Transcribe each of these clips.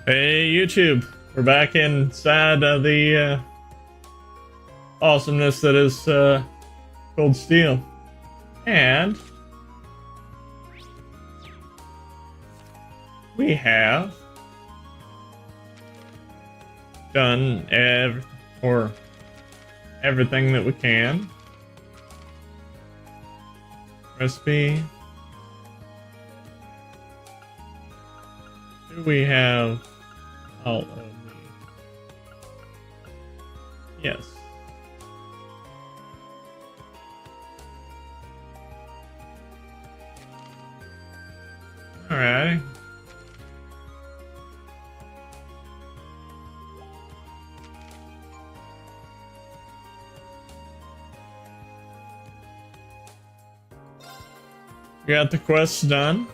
Hey YouTube, we're back inside of the awesomeness that is Cold Steel. And we have done everything that we can. Recipe. Do we have all of these? Yes. Alright. We got the quests done.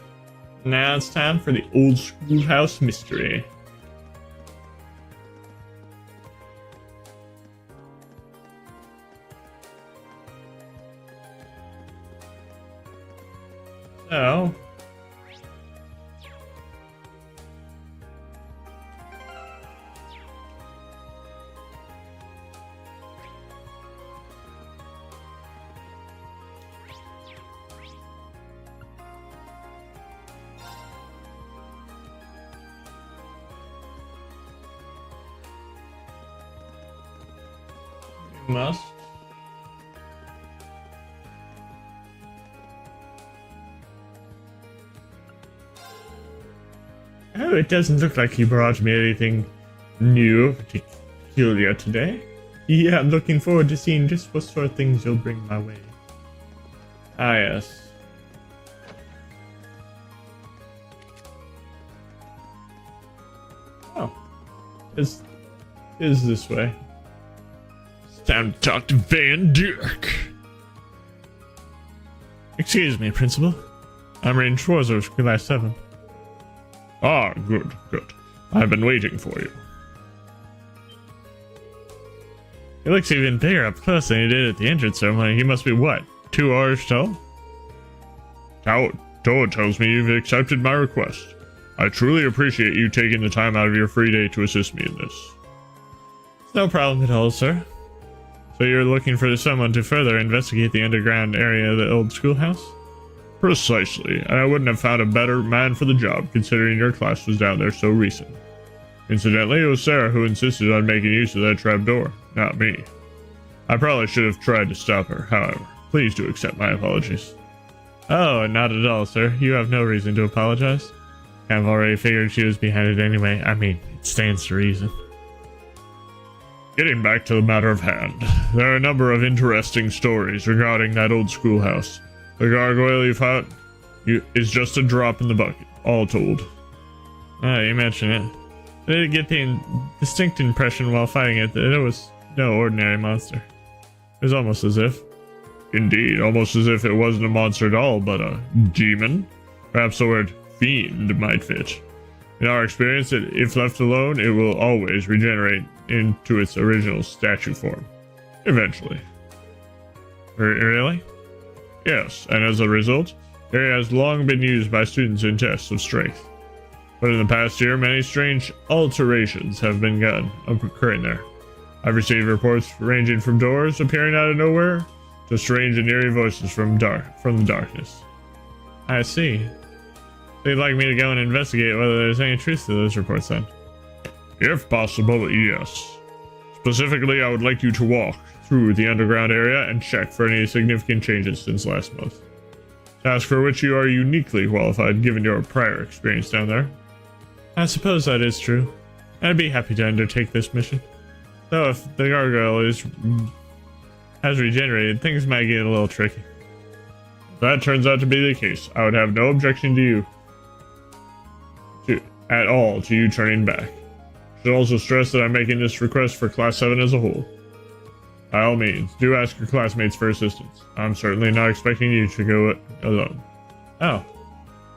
Now it's time for the old schoolhouse mystery. So, we must. Oh, it doesn't look like you brought me anything new, peculiar today. Yeah, I'm looking forward to seeing just what sort of things you'll bring my way. Ah, yes. Oh. Is this way. It's time to talk to Van Dirk. Excuse me, Principal. I'm Rain Schwarzer of Class 7. Ah, good. I've been waiting for you. He looks even bigger up close than he did at the entrance ceremony. He must be what, 2 hours tall? Toad tells me you've accepted my request. I truly appreciate you taking the time out of your free day to assist me in this. No problem at all, sir. So you're looking for someone to further investigate the underground area of the old schoolhouse? Precisely, and I wouldn't have found a better man for the job, considering your class was down there so recent. Incidentally, it was Sarah who insisted on making use of that trapdoor, not me. I probably should have tried to stop her, however. Please do accept my apologies. Oh, not at all, sir. You have no reason to apologize. I've already figured she was behind it anyway. I mean, it stands to reason. Getting back to the matter of hand, there are a number of interesting stories regarding that old schoolhouse. The gargoyle you fought is just a drop in the bucket, all told. Ah, you mention it. I did get the distinct impression while fighting it that it was no ordinary monster. It was almost as if... Indeed, almost as if it wasn't a monster at all, but a demon? Perhaps the word fiend might fit. In our experience, if left alone, it will always regenerate into its original statue form. Eventually. Really? Yes, and as a result, it has long been used by students in tests of strength. But in the past year, many strange alterations have been occurring there. I've received reports ranging from doors appearing out of nowhere to strange and eerie voices from the darkness. I see. They'd like me to go and investigate whether there's any truth to those reports then. If possible, yes. Specifically, I would like you to walk through the underground area and check for any significant changes since last month. Task for which you are uniquely qualified given your prior experience down there. I suppose that is true. I'd be happy to undertake this mission. Though if the gargoyle has regenerated, things might get a little tricky. If that turns out to be the case, I would have no objection to you turning back. I should also stress that I'm making this request for Class 7 as a whole. By all means, do ask your classmates for assistance. I'm certainly not expecting you to go alone. Oh,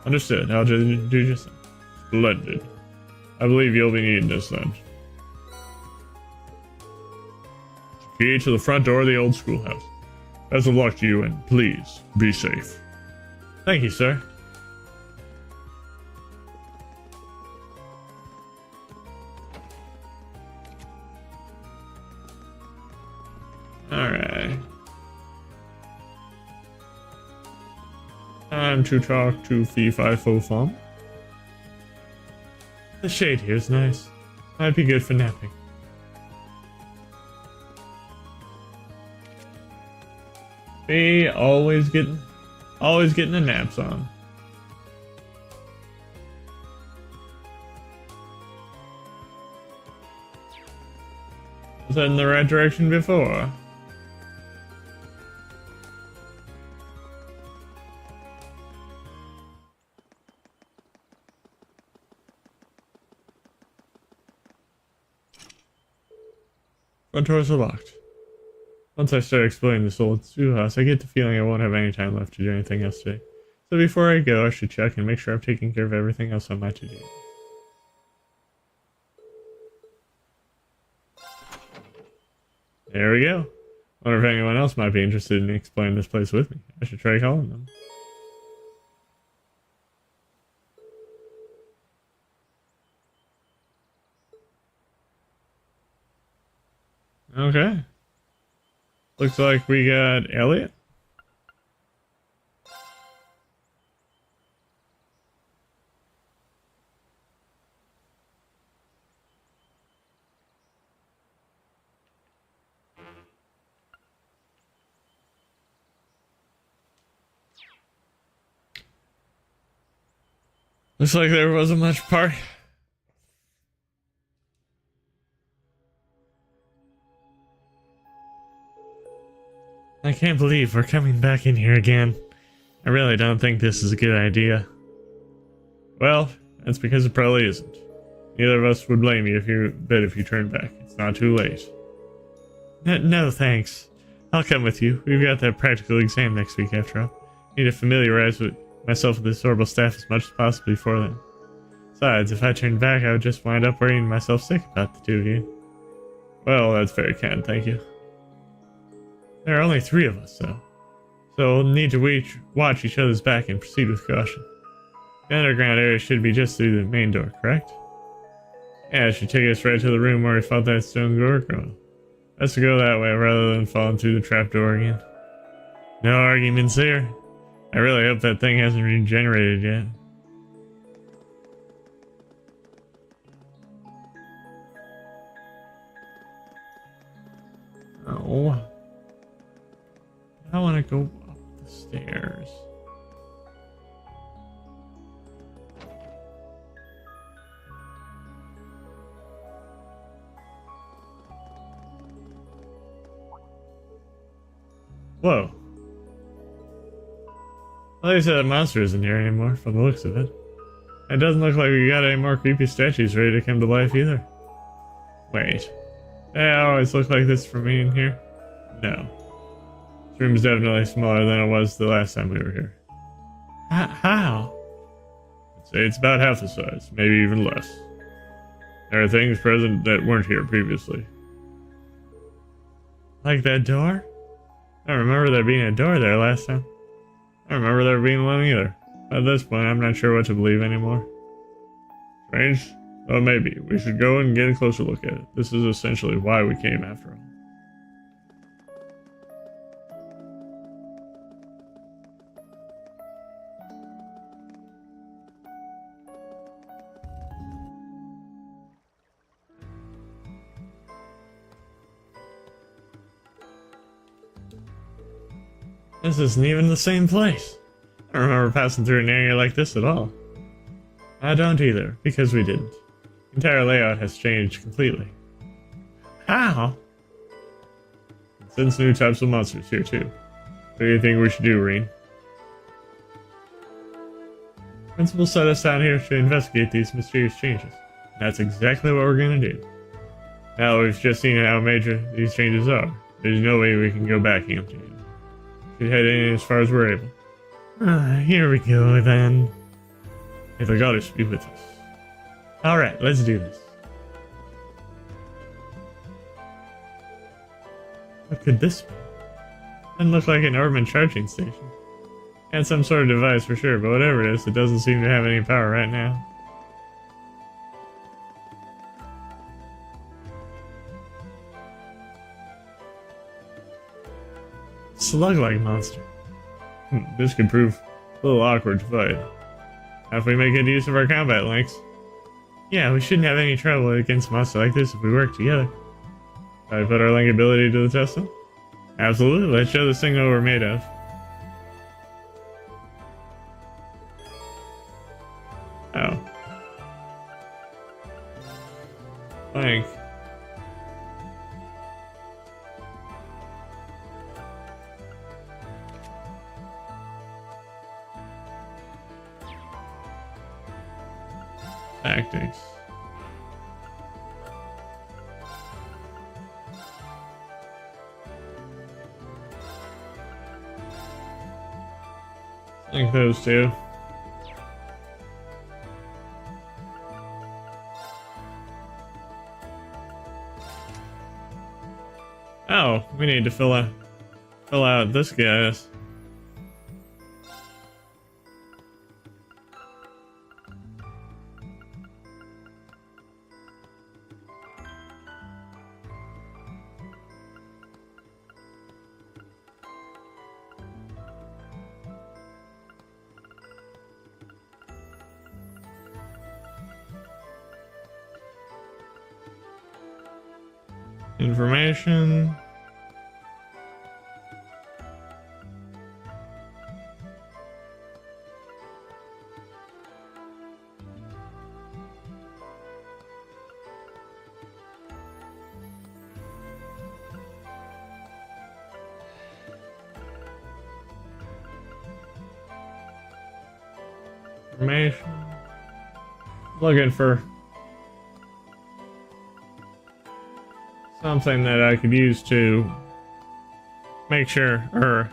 understood. I'll do just that. Splendid. I believe you'll be needing this then. Key to the front door of the old schoolhouse. Best of luck to you, and please, be safe. Thank you, sir. time to talk to Fee Fi Fo Fum. The shade here is nice. Might be good for napping. Fee always getting the naps on. Was that in the right direction before? Front doors are locked. Once I start exploring this old schoolhouse, I get the feeling I won't have any time left to do anything else today. So before I go, I should check and make sure I've taken care of everything else on my to-do. There we go. Wonder if anyone else might be interested in exploring this place with me. I should try calling them. Okay. Looks like we got Elliot. Looks like there wasn't much party. I can't believe we're coming back in here again. I really don't think this is a good idea. Well, that's because it probably isn't. Neither of us would blame you if you turn back. It's not too late. No, thanks. I'll come with you. We've got that practical exam next week after all. Need to familiarize myself with this horrible staff as much as possible before then. Besides, if I turned back, I would just wind up worrying myself sick about the two of you. Well, that's very kind, thank you. There are only 3 of us, though. So we'll need to watch each other's back and proceed with caution. The underground area should be just through the main door, correct? Yeah, it should take us right to the room where we fought that stone gargoyle. Let's go that way rather than falling through the trapdoor again. No arguments there. I really hope that thing hasn't regenerated yet. Oh. I want to go up the stairs. Whoa. At least that monster isn't here anymore, from the looks of it. It doesn't look like we got any more creepy statues ready to come to life either. Wait. They always look like this for me in here? No. This room is definitely smaller than it was the last time we were here. How? I'd say it's about half the size, maybe even less. There are things present that weren't here previously. Like that door? I don't remember there being a door there last time. I don't remember there being one either. At this point, I'm not sure what to believe anymore. Strange? Well, maybe. We should go and get a closer look at it. This is essentially why we came after all. This isn't even the same place. I don't remember passing through an area like this at all. I don't either, because we didn't. The entire layout has changed completely. How? Since new types of monsters here too. What do you think we should do, Rean? Principal set us out here to investigate these mysterious changes. And that's exactly what we're gonna do. Now that we've just seen how major these changes are, there's no way we can go back empty. We head in as far as we're able. Here we go then. May the goddess be with us. Alright, let's do this. What could this be? Doesn't look like an Orban charging station. And some sort of device for sure, but whatever it is, it doesn't seem to have any power right now. Slug-like monster. This could prove A little awkward to fight. How if we make good use of our combat links? Yeah, we shouldn't have any trouble against monsters like this if we work together. Shall I put our link ability to the test then? Absolutely, let's show this thing what we're made of. Oh. Link. Tactics. Link those two. Oh, we need to fill out this guy's. Information. Information. Looking for something that I could use to make sure, or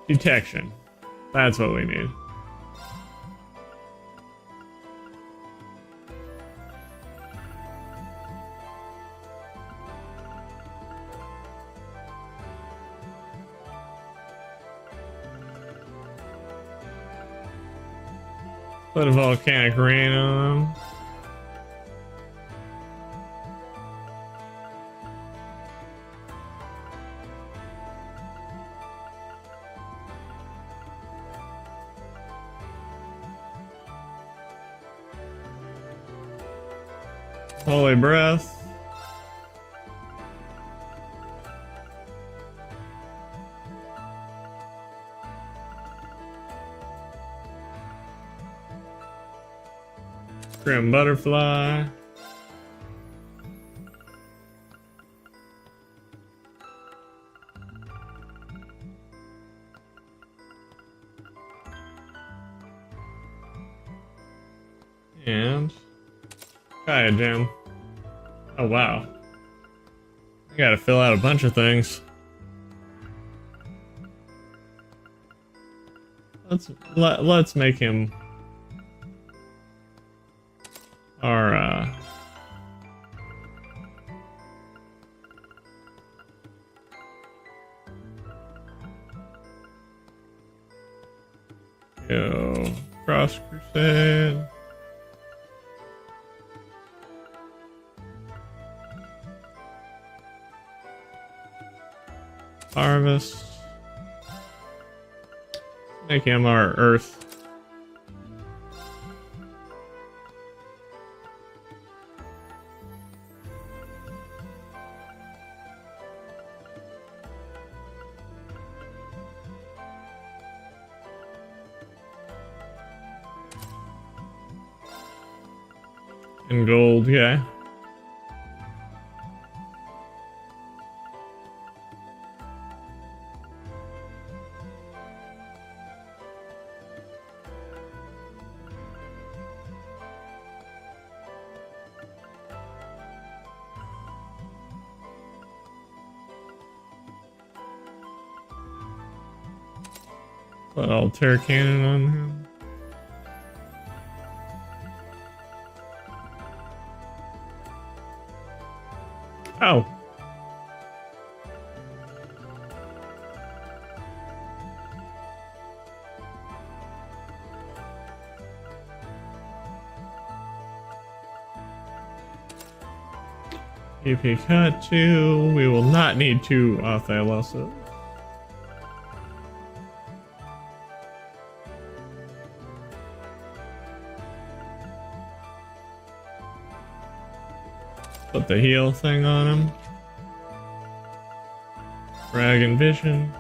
detection. That's what we need. Put a volcanic rain on them. Holy breath. Grim butterfly. And Kaya Gem. Oh wow. I gotta fill out a bunch of things. Let's make him our Cross Crusade. Harvest. Make him our Earth. And gold, yeah. Put Altair Cannon on him. Oh. EP cut 2. We will not need 2 off Thylosa. Put the heal thing on him. Dragon Vision.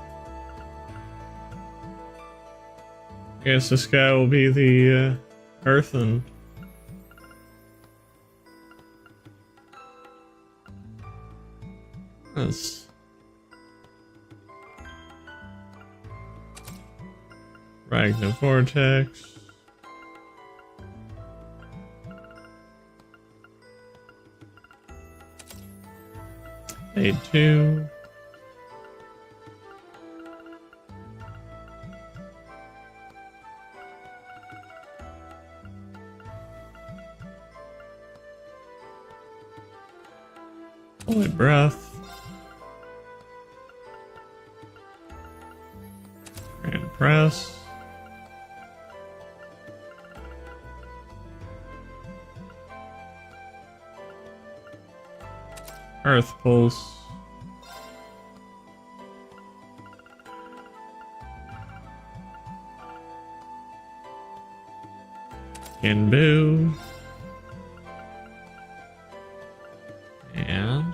I guess this guy will be the Earthen. That's Ragnar Vortex. A2. Holy Breath. Grand Press. Earth Pulse. Kinboo. And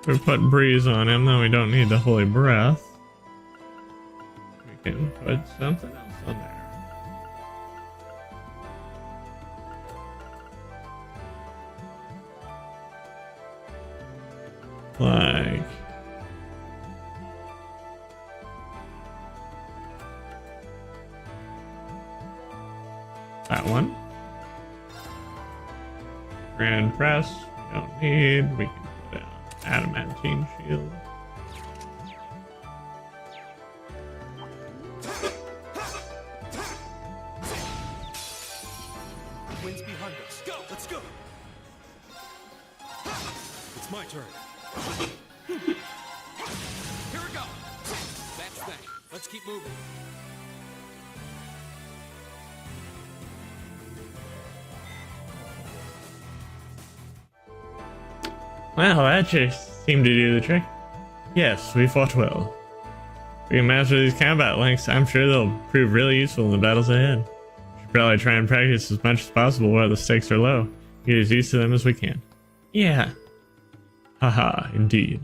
we put Breeze on him, then we don't need the Holy Breath. We can put something else on there. Like that one. Grand Press, we don't need. We can put an Adamantine Shield. Winds behind us. Go! Let's go! It's my turn. Here we go! That's that. Let's keep moving. Well, that just seemed to do the trick. Yes, we fought well. We can master these combat links. I'm sure they'll prove really useful in the battles ahead. Should probably try and practice as much as possible while the stakes are low. Get as used to them as we can. Yeah. Haha, indeed.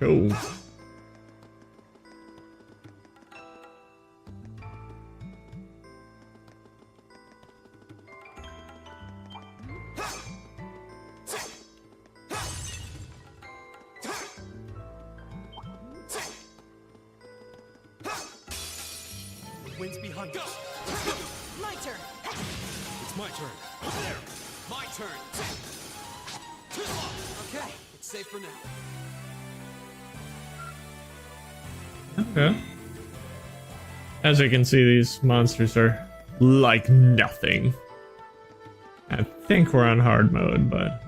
Cool. Winds behind us. My turn. It's my turn. Over there. My turn. Okay, it's safe for now. Okay. As you can see, these monsters are like nothing. I think we're on hard mode, but...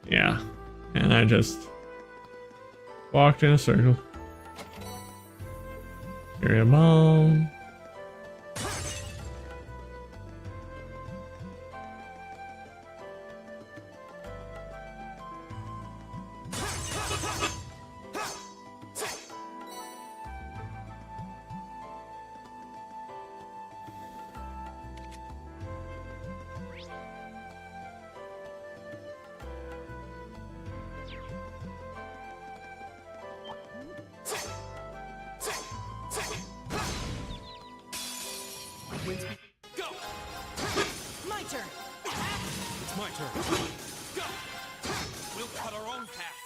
yeah. And I just walked in a circle. Carry a bomb. Winds go! My turn. It's my turn. Go! We'll cut our own path.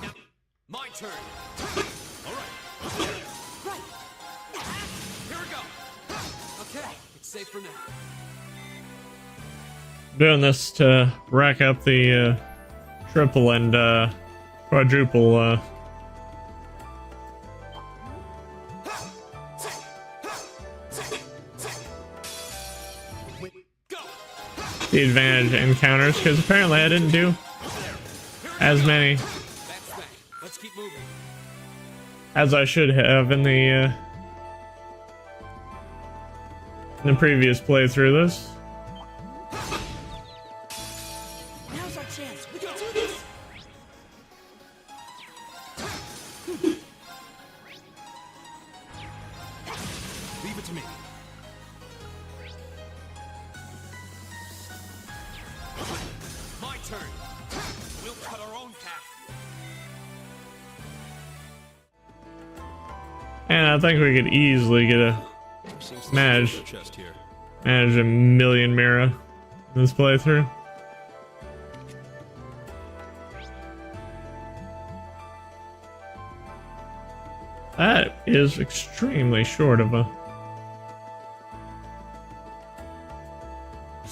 Now, my turn. All right. Right. Okay, it's safe for now. Doing this to rack up the triple and quadruple Go! the advantage encounters, because apparently I didn't do as many That's bang. Let's keep moving. as I should have in the previous playthrough. This Now's our chance. We can do this. Leave it to me. My turn. We'll cut our own path. and I think we could easily get a Seems to Manage. be a chest here. manage a million Mira in this playthrough. That is extremely short of a.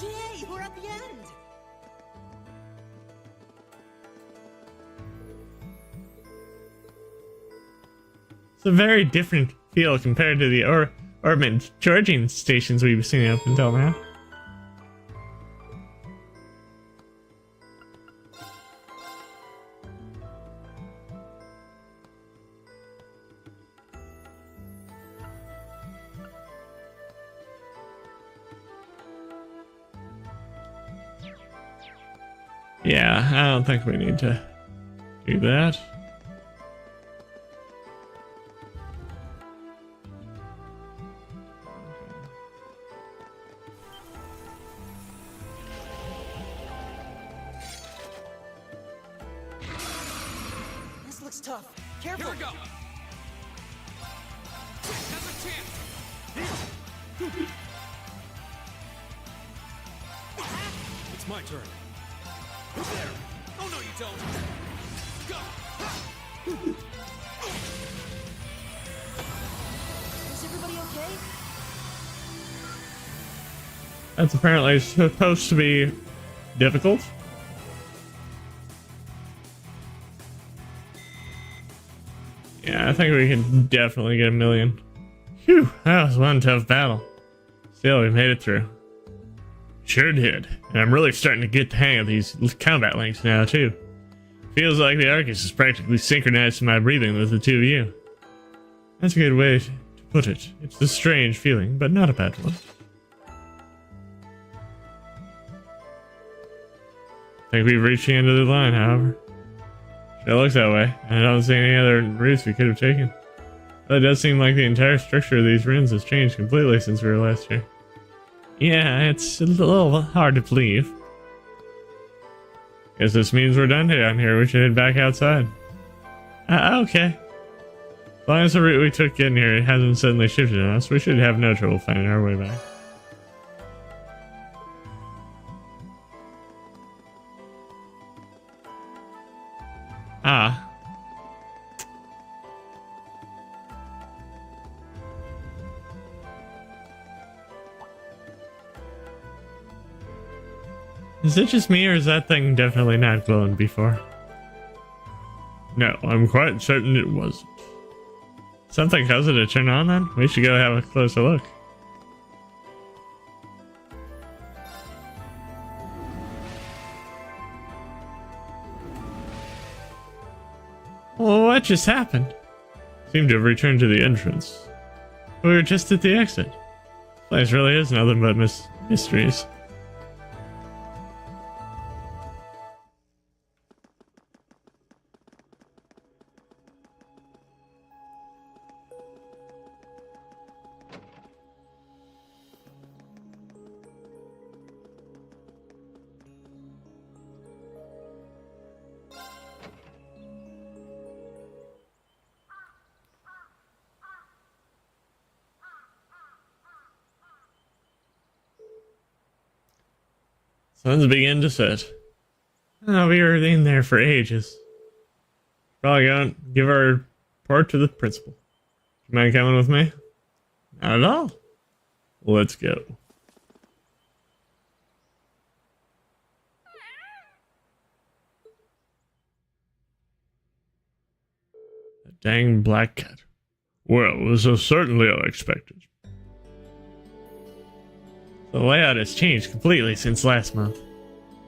Yay, we're at the end. It's a very different feel compared to the urban charging stations we've seen up until now. Yeah, I don't think we need to do that. This looks tough. Here Careful. we go. Now's a chance. It's my turn. There. Oh no, you don't. Go. Is everybody okay? That's apparently supposed to be difficult. Yeah, I think we can definitely get a million. Phew, that was one tough battle. Still, we made it through. Sure did. And I'm really starting to get the hang of these combat links now, too. Feels like the Arcus is practically synchronized to my breathing with the two of you. That's a good way to put it. It's a strange feeling, but not a bad one. I think we've reached the end of the line, however. It looks that way. I don't see any other routes we could have taken. But it does seem like the entire structure of these ruins has changed completely since we were last here. Yeah, it's a little hard to believe. Guess this means we're done down here. We should head back outside. Okay. As long as the route we took getting here hasn't suddenly shifted on us, we should have no trouble finding our way back. Ah. Is it just me, or is that thing definitely not glowing before? No, I'm quite certain it wasn't. Something caused it to turn on then? We should go have a closer look. Well, what just happened? Seemed to have returned to the entrance. We were just at the exit. This place really is nothing but mysteries. Sun's beginning to set. Oh, we were in there for ages. Probably gonna give our report to the principal. You mind coming with me? Not at all. Let's go. A dang black cat. Well, this is certainly unexpected. The layout has changed completely since last month.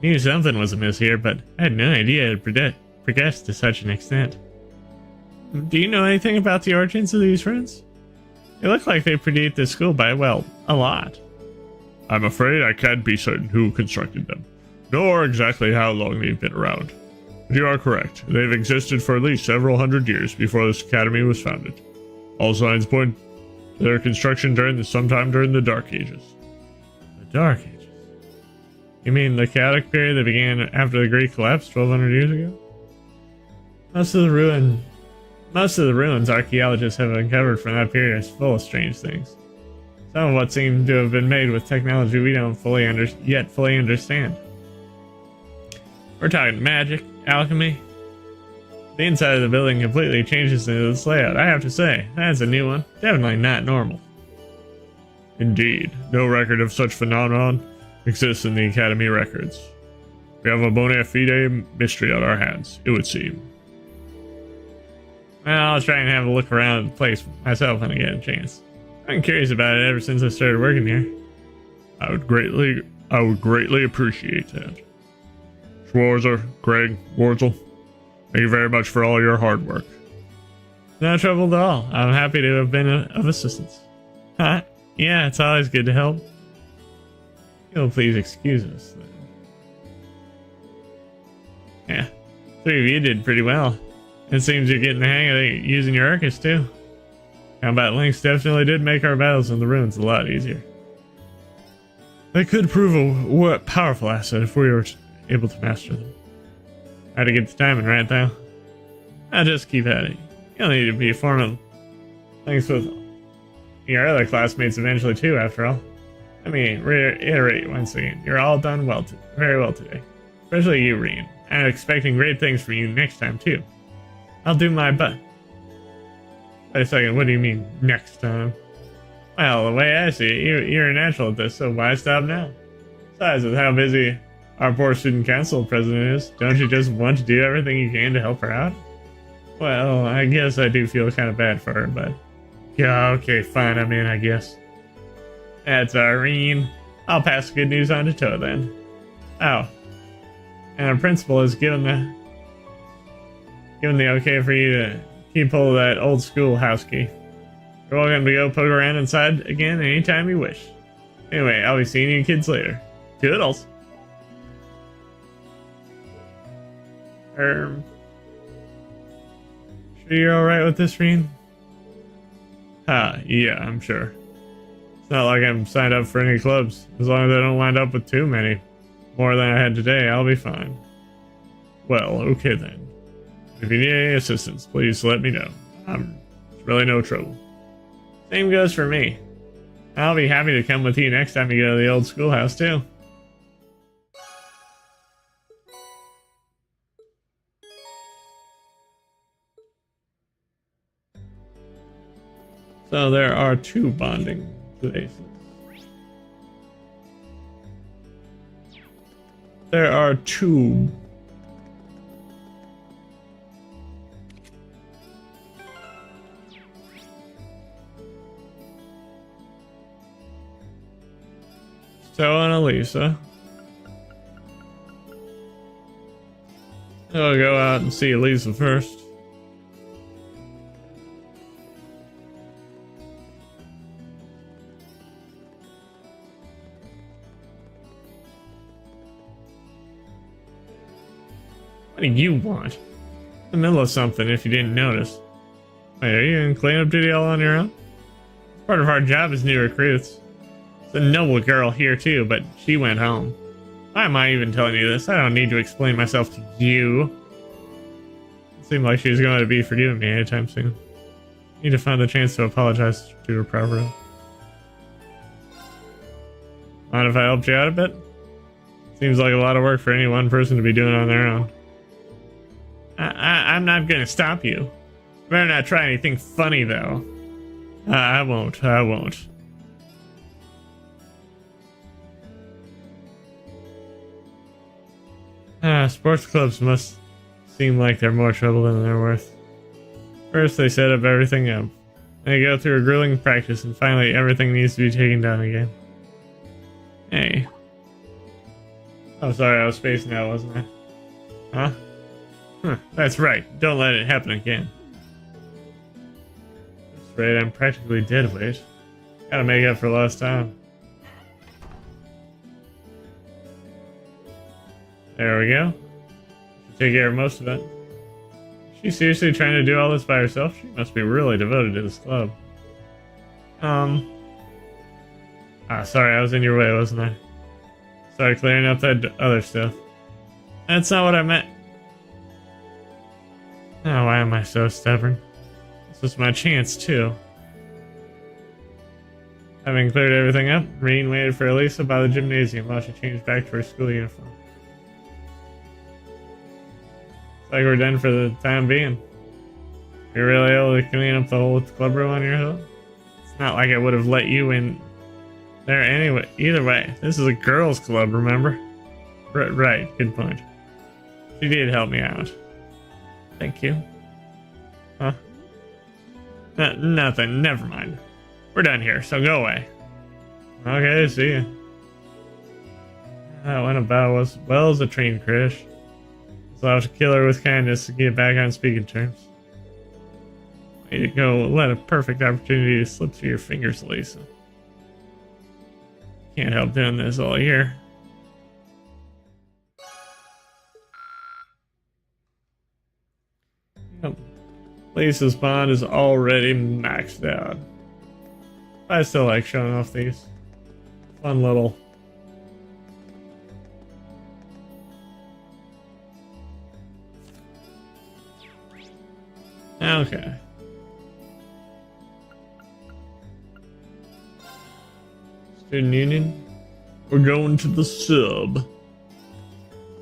Knew something was amiss here, but I had no idea it had progressed to such an extent. Do you know anything about the origins of these ruins? They look like they predate this school by, well, a lot. I'm afraid I can't be certain who constructed them, nor exactly how long they've been around. But you are correct. They've existed for at least several hundred years before this academy was founded. All signs point to their construction sometime during the Dark Ages. The Dark Ages? You mean the chaotic period that began after the Great Collapse 1200 years ago? Most of the ruins archaeologists have uncovered from that period is full of strange things. Some of what seem to have been made with technology we don't yet fully understand. We're talking magic, alchemy. The inside of the building completely changes into this layout. I have to say, that's a new one. Definitely not normal. Indeed, no record of such phenomenon exists in the Academy records. We have a bona fide mystery on our hands, it would seem. Well, I'll try and have a look around the place myself when I get a chance. I've been curious about it ever since I started working here. I would greatly appreciate that. Schwarzer, Greg, Wurzel, thank you very much for all your hard work. No trouble at all. I'm happy to have been of assistance. Huh? Yeah, it's always good to help. You'll please excuse us then. Yeah, three of you did pretty well. It seems you're getting the hang of using your Arcus too. Combat links definitely did make our battles in the ruins a lot easier. They could prove a powerful asset if we were able to master them. Hard to get the timing right though. I'll just keep at it. You'll need to be forming links with your other classmates eventually too, after all. Let me reiterate once again, you're all done very well today. Especially you, Reen. I'm expecting great things from you next time too. I'll do my best. Wait a second, what do you mean, next time? Well, the way I see it, you're a natural at this, so why stop now? Besides, with how busy our poor student council president is, don't you just want to do everything you can to help her out? Well, I guess I do feel kind of bad for her, but... Yeah, okay, fine, I'm in, I guess. That's Irene. I'll pass the good news on to Toa then. Oh. And our principal has given the okay for you to keep hold of that old school house key. You're welcome to go poke around inside again anytime you wish. Anyway, I'll be seeing you kids later. Toodles. Sure you're alright with this, Reen? Yeah, I'm sure. It's not like I'm signed up for any clubs. As long as I don't wind up with too many. More than I had today, I'll be fine. Well, okay then. If you need any assistance, please let me know. It's really no trouble. Same goes for me. I'll be happy to come with you next time you go to the old schoolhouse too. So there are two bonding places. There are two. Toa and Elisa. I'll go out and see Elisa first. What do you want? In the middle of something, if you didn't notice. Wait, are you in cleanup duty all on your own? Part of our job is new recruits. There's a noble girl here too, but she went home. Why am I even telling you this? I don't need to explain myself to you. It seemed like she was going to be forgiving me anytime soon. Need to find the chance to apologize to her properly. Mind if I helped you out a bit? Seems like a lot of work for any one person to be doing on their own. I'm not gonna stop you. Better not try anything funny though. I won't. Sports clubs must seem like they're more trouble than they're worth. First, they set up everything up. They go through a grueling practice, and finally, everything needs to be taken down again. Hey. Oh, sorry, I was spacing out, wasn't I? Huh? Huh, that's right. Don't let it happen again. That's right, I'm practically dead weight. Gotta make up for lost time. There we go. Should take care of most of it. Is she seriously trying to do all this by herself? She must be really devoted to this club. Sorry, I was in your way, wasn't I? Sorry, clearing up that other stuff. That's not what I meant. Oh, why am I so stubborn? This was my chance, too. Having cleared everything up, Reen waited for Elisa by the gymnasium while she changed back to her school uniform. Looks like we're done for the time being. You're really able to clean up the whole club room on your own? It's not like I would have let you in there anyway. Either way, this is a girls' club, remember? Right, good point. She did help me out. Thank you. Huh? Nothing, never mind. We're done here, so go away. Okay, see ya. That went about as well as a train crash. So I'll have to kill her with kindness to get back on speaking terms. Way to go, let a perfect opportunity to slip through your fingers, Lisa. Can't help doing this all year. Yep. Lisa's bond is already maxed out. I still like showing off these fun little okay. Student Union. We're going to the sub.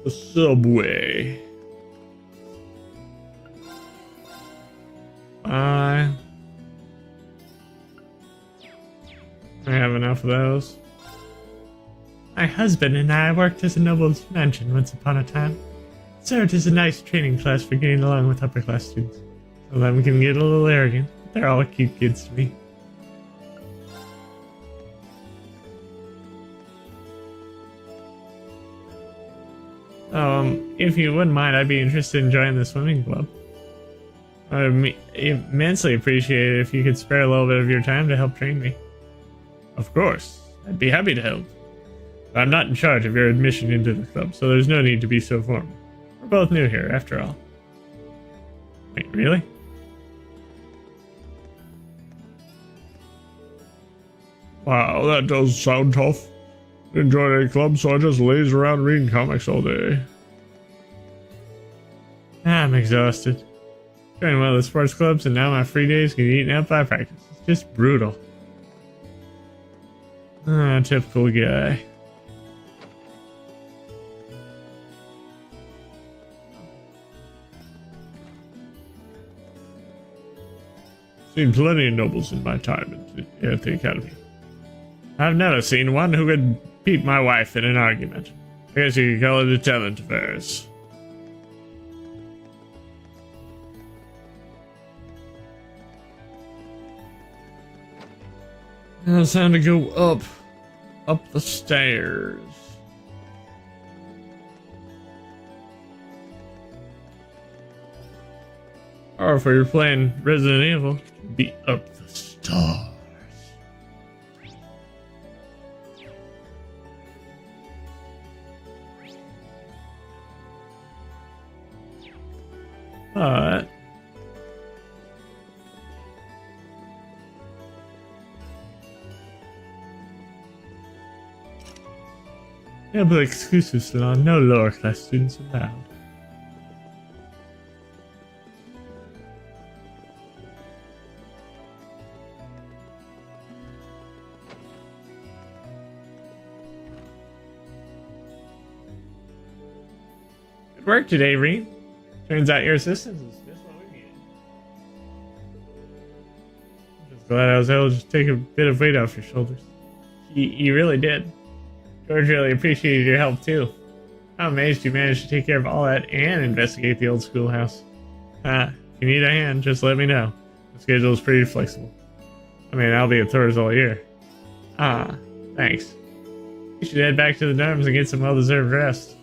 The subway. I have enough of those. My husband and I worked as a noble's mansion once upon a time. Served as a nice training class for getting along with upper class students. Some of them can get a little arrogant, but they're all cute kids to me. If you wouldn't mind, I'd be interested in joining the swimming club. I'd immensely appreciate it if you could spare a little bit of your time to help train me. Of course, I'd be happy to help. I'm not in charge of your admission into the club, so there's no need to be so formal. We're both new here, after all. Wait, really? Wow, that does sound tough. Didn't join any club, so I just laze around reading comics all day. I'm exhausted. Joined one of the sports clubs, and now my free days get eaten up by practice. It's just brutal. Typical guy. Seen plenty of nobles in my time at the academy. I've never seen one who could beat my wife in an argument. I guess you could call it a talent of hers. Now it's time to go up the stairs. Or if you're playing Resident Evil, be up the stairs. But yeah, but exclusive salon, no lower class students allowed. Good work today, Reen. Turns out your assistance is just what we needed. I'm just glad I was able to just take a bit of weight off your shoulders. You really did. George really appreciated your help too. I'm amazed you managed to take care of all that and investigate the old schoolhouse. If you need a hand, just let me know. The schedule is pretty flexible. I mean, I'll be at Thor's all year. Thanks. You should head back to the dorms and get some well-deserved rest.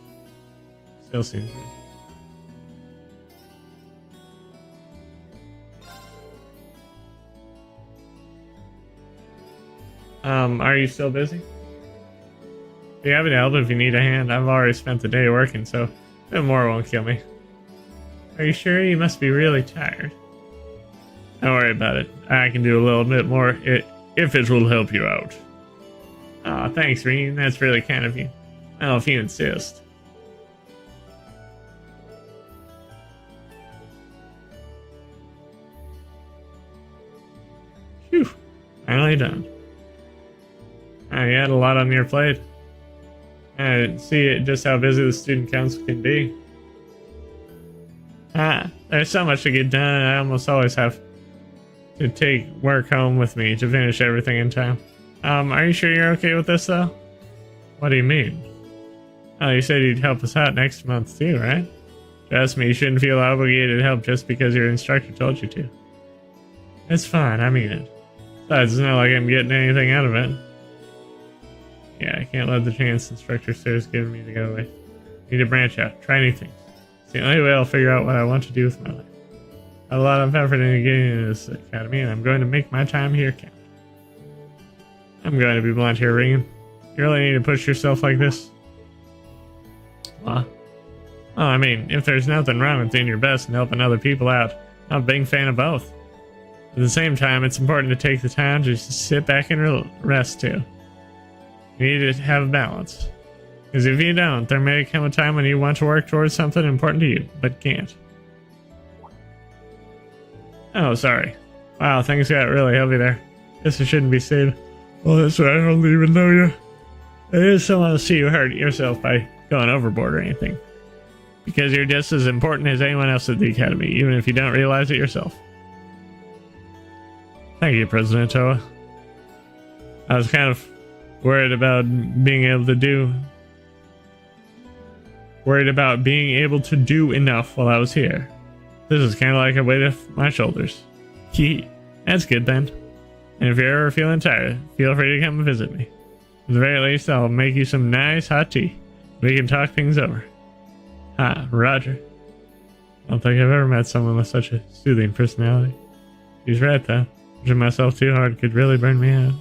Still seems good. Are you still busy? Be happy to help if you need a hand. I've already spent the day working, so no more won't kill me. Are you sure? You must be really tired. Don't worry about it. I can do a little bit more if it will help you out. Aw, thanks, Reen. That's really kind of you. Well, if you insist. Phew. Finally done. You had a lot on your plate. I see just how busy the student council can be. There's so much to get done, and I almost always have to take work home with me to finish everything in time. Are you sure you're okay with this, though? What do you mean? Oh, you said you'd help us out next month, too, right? Trust me, you shouldn't feel obligated to help just because your instructor told you to. It's fine, I mean it. Besides, it's not like I'm getting anything out of it. Yeah, I can't let the chance instructor Sarah's given me to go away. Need to branch out, try new things. It's the only way I'll figure out what I want to do with my life. I have a lot of effort into getting into this academy, and I'm going to make my time here count. I'm going to be blunt here, Regan. You really need to push yourself like this? What? Well, I mean, if there's nothing wrong with doing your best and helping other people out, I'm a big fan of both. At the same time, it's important to take the time to just sit back and rest too. You need to have a balance. Because if you don't, there may come a time when you want to work towards something important to you, but can't. Oh, sorry. Wow, things got really heavy there. Guess I shouldn't be saying, well, that's right, I don't even know you. I just don't want to see you hurt yourself by going overboard or anything. Because you're just as important as anyone else at the Academy, even if you don't realize it yourself. Thank you, President Toa. I was kind of worried about being able to do enough while I was here. This is kind of like a weight off my shoulders. That's good then. And if you're ever feeling tired, feel free to come and visit me. At the very least, I'll make you some nice hot tea. We can talk things over. Roger. I don't think I've ever met someone with such a soothing personality. She's right though. Pushing myself too hard could really burn me out.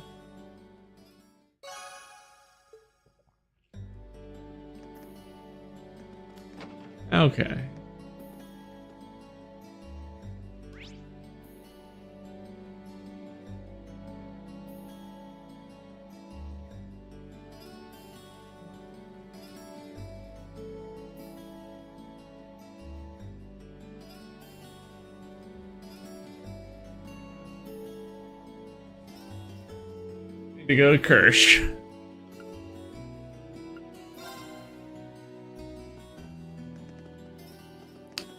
Okay. Need to go to Kirsch.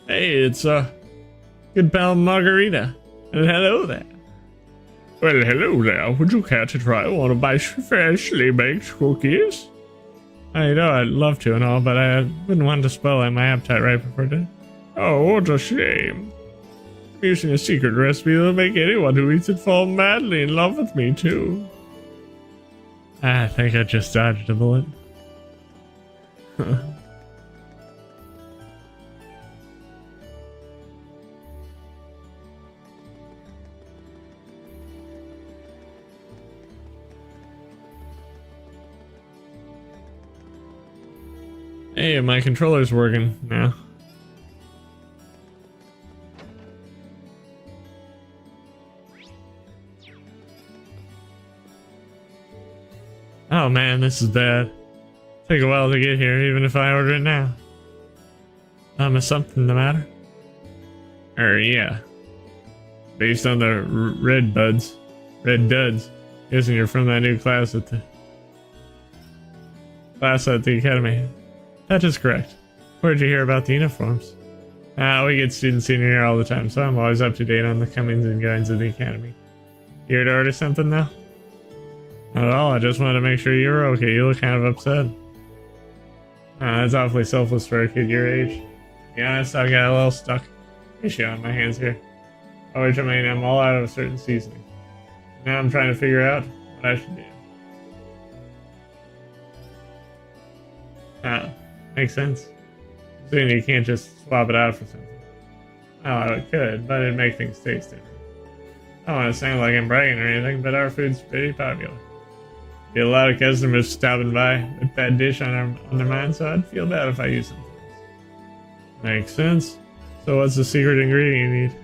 Hey, it's good pal Margarita. And hello there. Well, hello there. Would you care to try one of my freshly baked cookies? I know I'd love to and all, but I wouldn't want to spoil my appetite right before dinner. Oh, what a shame. I'm using a secret recipe that'll make anyone who eats it fall madly in love with me, too. I think I just dodged a bullet. Hey, my controller's working now. Oh man, this is bad. Take a while to get here, even if I order it now. Is something the matter? Yeah. Based on the red duds. Guessing you're from that new class at the academy. That is correct. Where'd you hear about the uniforms? We get students in here all the time, so I'm always up to date on the comings and goings of the academy. You here to order something now? Not at all, I just wanted to make sure you were okay. You look kind of upset. That's awfully selfless for a kid your age. To be honest, I've got a little stuck issue on my hands here. Which I mean, I'm all out of a certain seasoning. Now I'm trying to figure out what I should do. Makes sense. Soon you can't just swap it out for something. Oh, it could, but it'd make things taste different. I don't want to sound like I'm bragging or anything, but our food's pretty popular. Get a lot of customers stopping by with that dish on their mind, so I'd feel bad if I used something else. Makes sense. So what's the secret ingredient you need?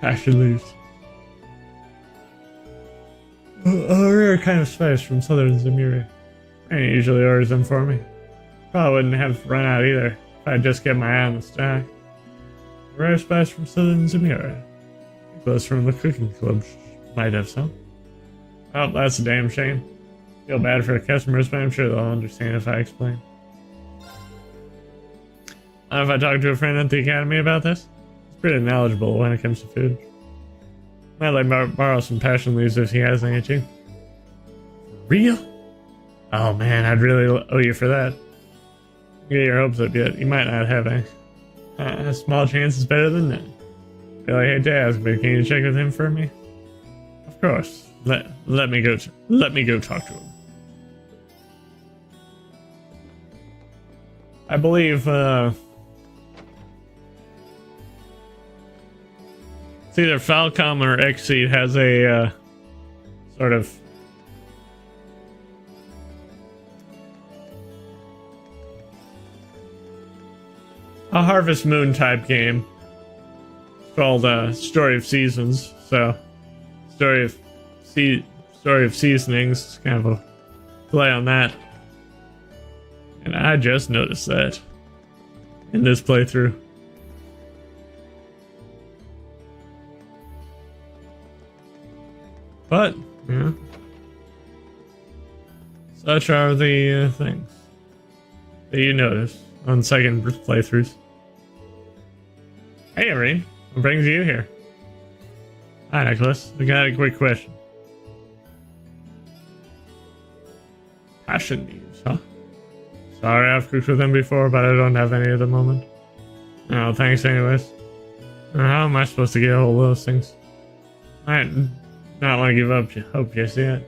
Passion leaves. A rare kind of spice from southern Zemira. Rain usually orders them for me. Probably wouldn't have run out either if I'd just kept my eye on the stock. A rare spice from southern Zemira. Close from the cooking club might have some. Oh, that's a damn shame. Feel bad for the customers, but I'm sure they'll understand if I explain. If I talk to a friend at the academy about this, he's pretty knowledgeable when it comes to food. Might like borrow some passion leaves if he has any too. Real? Oh man, I'd really owe you for that. Get your hopes up yet. You might not have any. A small chance is better than none. Really hate to ask, but can you check with him for me? Of course. Let me go talk to him. I believe it's either Falcom or Exceed has a sort of a Harvest Moon type game. It's called Story of Seasons. So, Story of Seasonings. It's kind of a play on that. And I just noticed that in this playthrough. But, yeah. Such are the things that you notice on second playthroughs. Hey, Irene. What brings you here? Hi, Nicholas. I got a quick question. Passion leaves, huh? Sorry, I've cooked with them before, but I don't have any at the moment. Oh, thanks anyways. How am I supposed to get a hold of those things? I not want to give up hope just yet.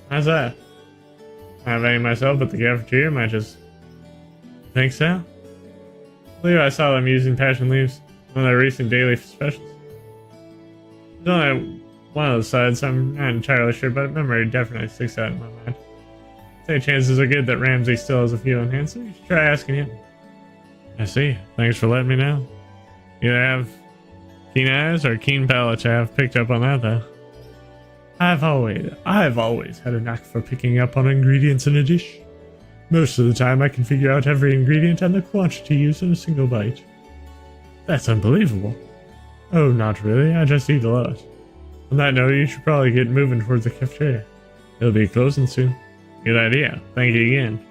How's that? I have any myself, but the cafeteria might just... Think so? I believe I saw them using passion leaves on their recent daily specials. There's only one of those sides, I'm not entirely sure, but memory definitely sticks out in my mind. Say chances are good that Ramsey still has a few on hand, so you should try asking him. I see. Thanks for letting me know. You have keen eyes or keen palate. I have picked up on that though. I've always had a knack for picking up on ingredients in a dish. Most of the time I can figure out every ingredient and the quantity used in a single bite. That's unbelievable. Oh, not really. I just eat a lot. On that note, you should probably get moving towards the cafeteria. It'll be closing soon. Good idea. Thank you again.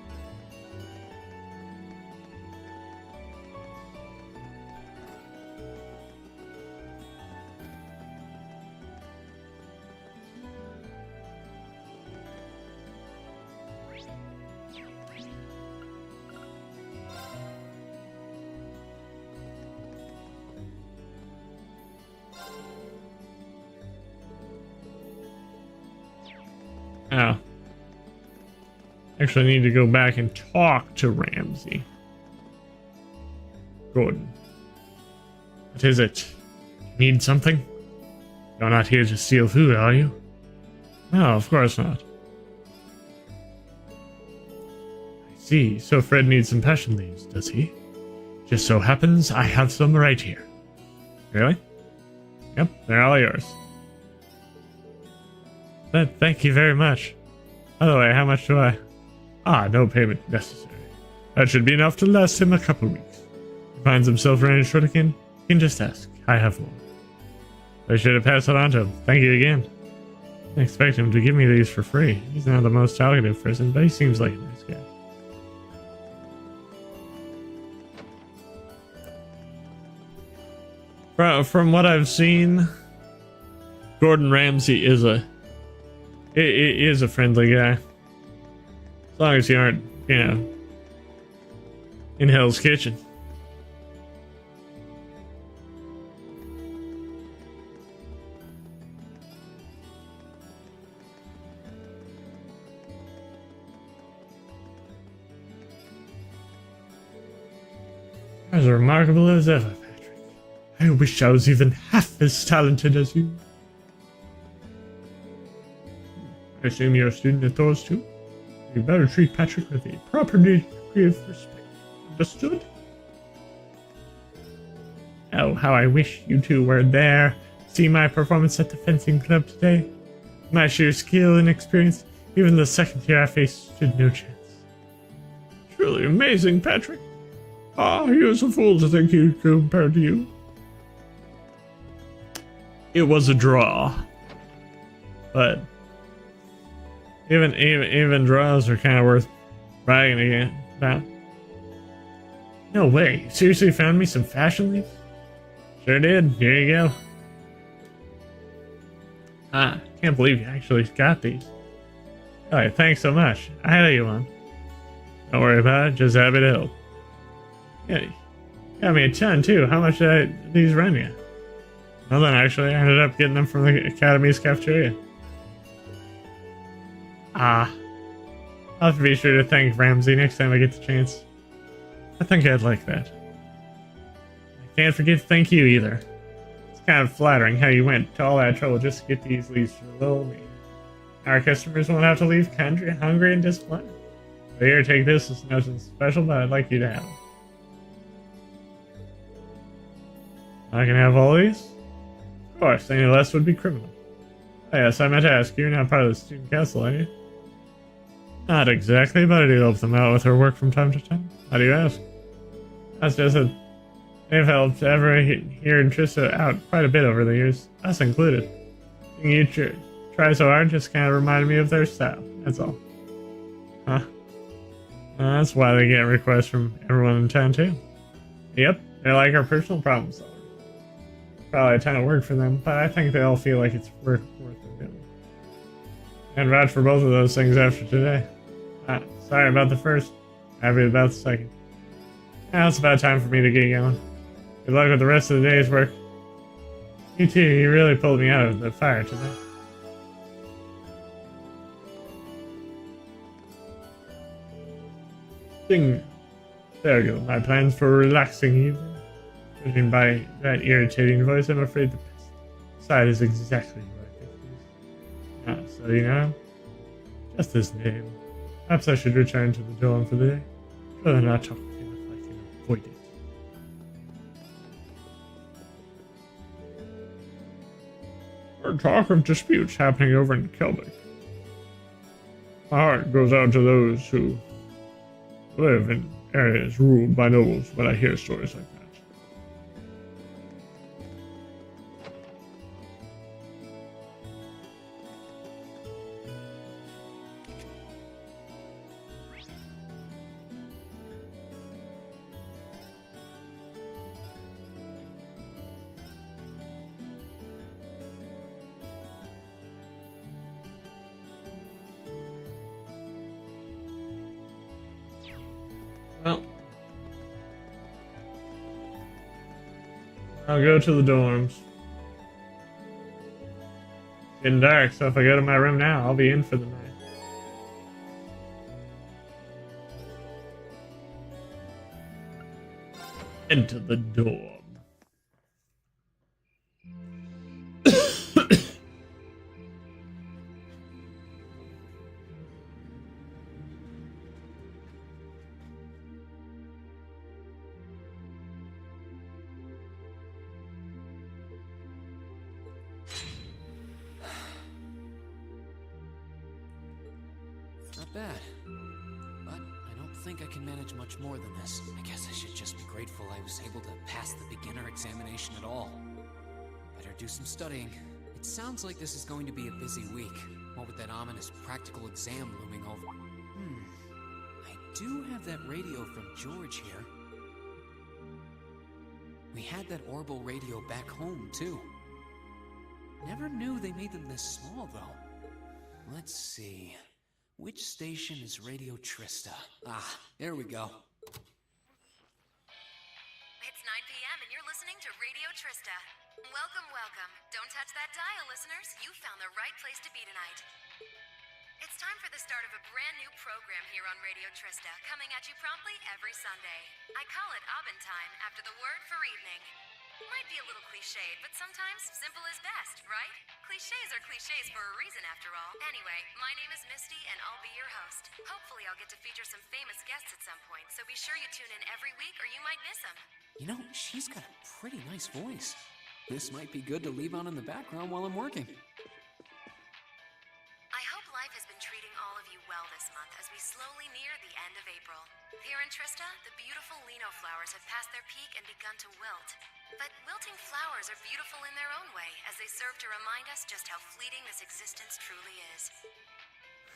Oh. Actually, I need to go back and talk to Ramsey. Gordon. What is it? Need something? You're not here to steal food, are you? No, of course not. I see. So Fred needs some passion leaves, does he? Just so happens I have some right here. Really? Yep, they're all yours. Thank you very much. By the way, how much do I... no payment necessary. That should be enough to last him a couple weeks. If he finds himself running short again, he can just ask. I have more. I should have passed it on to him. Thank you again. I didn't expect him to give me these for free. He's not the most talkative person, but he seems like a nice guy. From what I've seen, Gordon Ramsay is a friendly guy. As long as you aren't, in Hell's Kitchen. As remarkable as ever, Patrick. I wish I was even half as talented as you. I assume you're a student at Thor's too? You better treat Patrick with a proper degree of respect. Understood? Oh, how I wish you two were there. See my performance at the fencing club today. My sheer skill and experience, even the second year I faced stood no chance. Truly amazing, Patrick. Ah, he was a fool to think he could compare to you. It was a draw. But even draws are kind of worth bragging about. No way. You seriously found me some fashion leaves? Sure did. Here you go. Ah, can't believe you actually got these. Alright, thanks so much. I had you one. Don't worry about it. Just happy to help. Yeah, you got me a ton too. How much did these run you? Well then, actually, I ended up getting them from the Academy's cafeteria. Ah. I'll have to be sure to thank Ramsey next time I get the chance. I think I'd like that. I can't forget to thank you either. It's kind of flattering how you went to all that trouble just to get these leaves for little me. Our customers won't have to leave hungry and disappointed. So here, take this. It's nothing special, but I'd like you to have it. I can have all these? Of course, any less would be criminal. Oh, yes, I meant to ask, you're not part of the student council, are you? Not exactly, but I do help them out with her work from time to time. How do you ask? That's just that they've helped everyone here in Trista out quite a bit over the years, us included. You try so hard just kind of reminded me of their style, that's all. Huh? That's why they get requests from everyone in town, too. Yep, they're like our personal problem solvers. Probably a ton of work for them, but I think they all feel like it's worth the doing. And vouch for both of those things after today. Sorry about the first. Happy about the second. Now it's about time for me to get going. Good luck with the rest of the day's work. You too, you really pulled me out of the fire today. Ding. There we go. My plans for relaxing evening. Judging by that irritating voice, I'm afraid the best side is exactly what I think it is. So you know, just his name. Perhaps I should return to the dorm for the day. I'd rather not talk with him if I can avoid it. Heard talk of disputes happening over in Kelbeck. My heart goes out to those who live in areas ruled by nobles when I hear stories like that. Well, I'll go to the dorms. It's getting dark, so if I go to my room now, I'll be in for the night. Into the dorm. Not bad. But I don't think I can manage much more than this. I guess I should just be grateful I was able to pass the beginner examination at all. Better do some studying. It sounds like this is going to be a busy week, what with that ominous practical exam looming over. I do have that radio from George here. We had that Orbital radio back home, too. Never knew they made them this small, though. Let's see. Which station is Radio Trista? Ah, there we go. Trista. Welcome, welcome. Don't touch that dial, listeners. You found the right place to be tonight. It's time for the start of a brand new program here on Radio Trista, coming at you promptly every Sunday. I call it Abend Time after the word for evening. Might be a little cliched, but sometimes simple is best, right? Cliches are cliches for a reason, after all. Anyway, my name is Misty, and I'll be your host. Hopefully, I'll get to feature some famous guests at some point, so be sure you tune in every week or you might miss them. You know, she's got a pretty nice voice. This might be good to leave on in the background while I'm working. I hope life has been treating all of you well this month as we slowly near the end of April. Here in Trista, the beautiful Lino flowers have passed their peak and begun to wilt. But wilting flowers are beautiful in their own way, as they serve to remind us just how fleeting this existence truly is.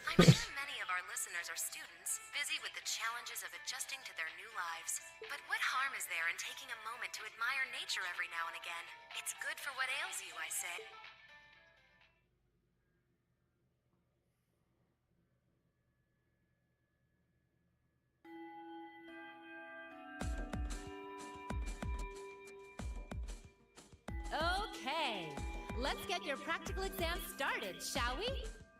I'm sure many of our listeners are students, busy with the challenges of adjusting to their new lives. But what harm is there in taking a moment to admire nature every now and again? It's good for what ails you, I say. Okay, let's get your practical exam started, shall we?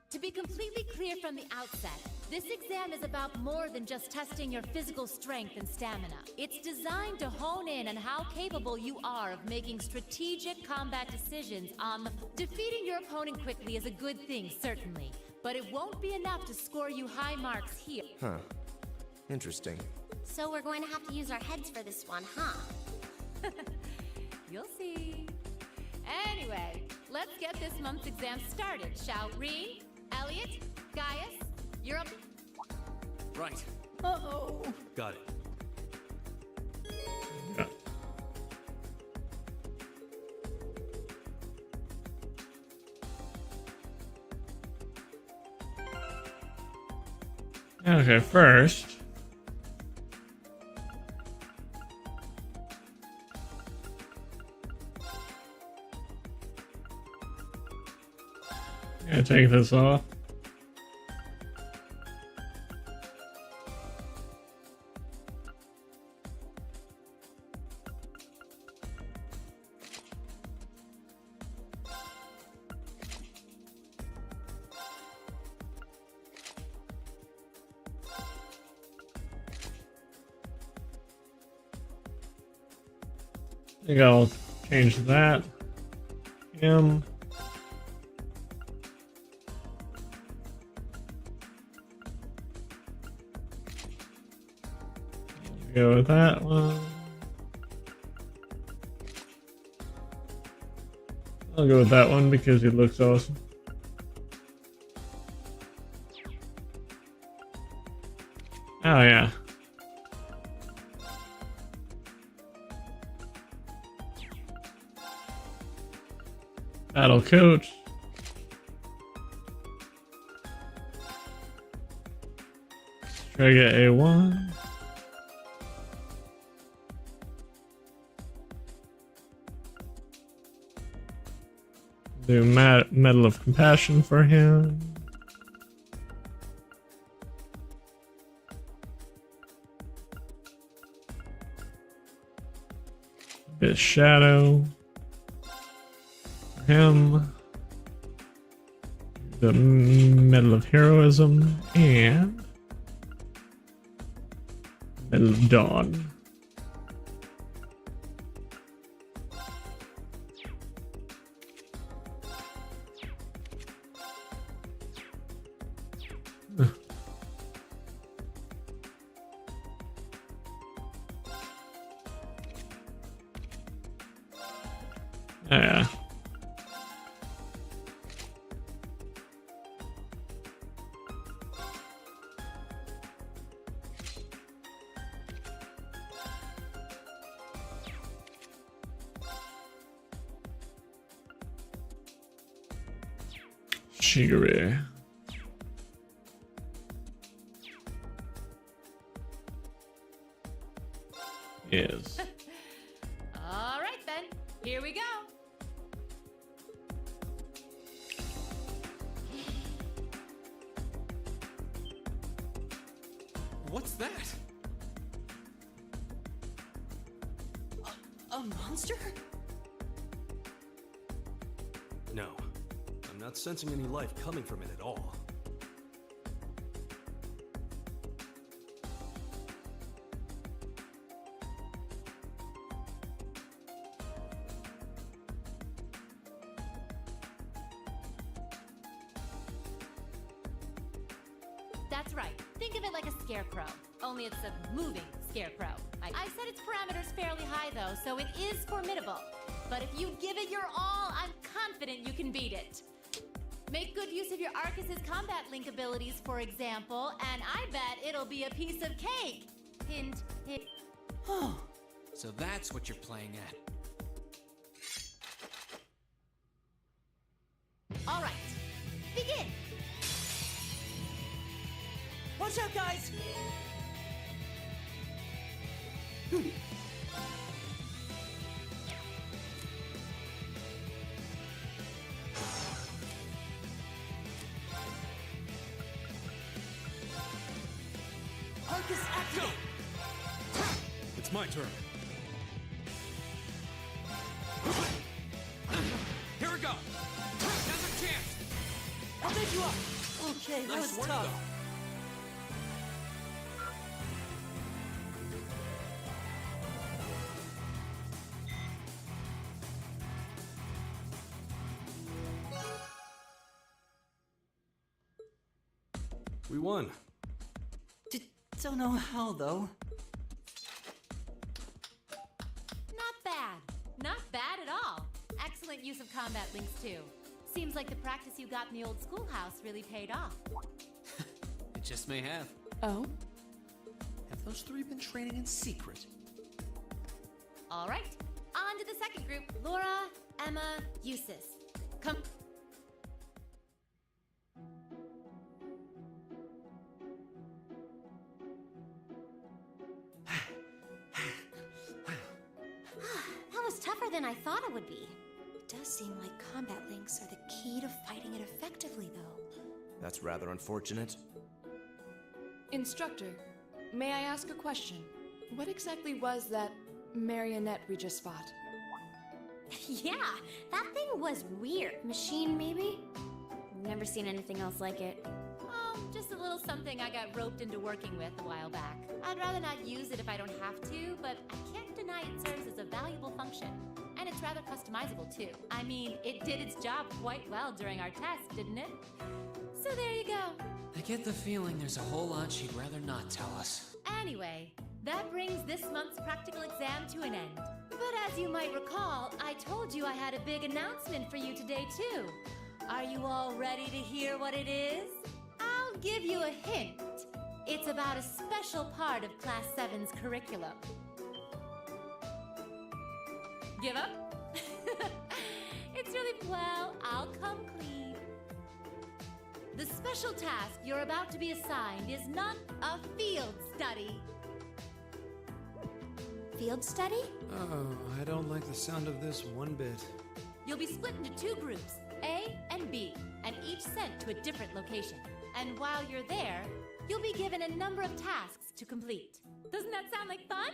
To be completely clear from the outset, this exam is about more than just testing your physical strength and stamina. It's designed to hone in on how capable you are of making strategic combat decisions on the... Defeating your opponent quickly is a good thing, certainly, but it won't be enough to score you high marks here. Huh. Interesting. So we're going to have to use our heads for this one, huh? You'll see. Anyway, let's get this month's exam started, shall we? Elliot, Gaius, you're up. Right. Uh-oh. Got it. Okay, first. Take this off. I think I'll change that. Him. Go with that one. I'll go with that one because he looks awesome. Oh yeah. Battle coach. Strega A1. Do Medal of Compassion for him. Bit of Shadow for him. The Medal of Heroism and Medal of Dawn. Yeah. Shigure. Yes. All right then, here we go. What's that? A monster? No. I'm not sensing any life coming from it at all. That's right. Think of it like a scarecrow. Only it's a moving scarecrow. I set its parameters fairly high, though, so it is formidable. But if you give it your all, I'm confident you can beat it. Make good use of your Arcus's combat link abilities, for example, and I bet it'll be a piece of cake. Hint, hint. So that's what you're playing at. All right, begin. Watch out, guys! Arcus activate! It's my turn. Here we go. Now's our chance. I'll make you up! Okay, that Nice was work, tough. though. We won. Don't know how, though. Not bad. Not bad at all. Excellent use of combat links, too. Seems like the practice you got in the old schoolhouse really paid off. It just may have. Oh? Have those three been training in secret? All right, on to the second group. Laura, Emma, Eustace. Come. That was tougher than I thought it would be. It does seem like combat links are the key to fighting it effectively, though. That's rather unfortunate. Instructor, may I ask a question? What exactly was that marionette we just fought? Yeah, that thing was weird. Machine, maybe? Never seen anything else like it. Oh, just a little something I got roped into working with a while back. I'd rather not use it if I don't have to, but I can't deny it serves as a valuable function. And it's rather customizable, too. I mean, it did its job quite well during our test, didn't it? So there you go. I get the feeling there's a whole lot she'd rather not tell us. Anyway, that brings this month's practical exam to an end. But as you might recall, I told you I had a big announcement for you today, too. Are you all ready to hear what it is? I'll give you a hint. It's about a special part of Class 7's curriculum. Give up? It's really, well, I'll come clean. The special task you're about to be assigned is not a field study. Field study? Oh, I don't like the sound of this one bit. You'll be split into two groups, A and B, and each sent to a different location. And while you're there, you'll be given a number of tasks to complete. Doesn't that sound like fun?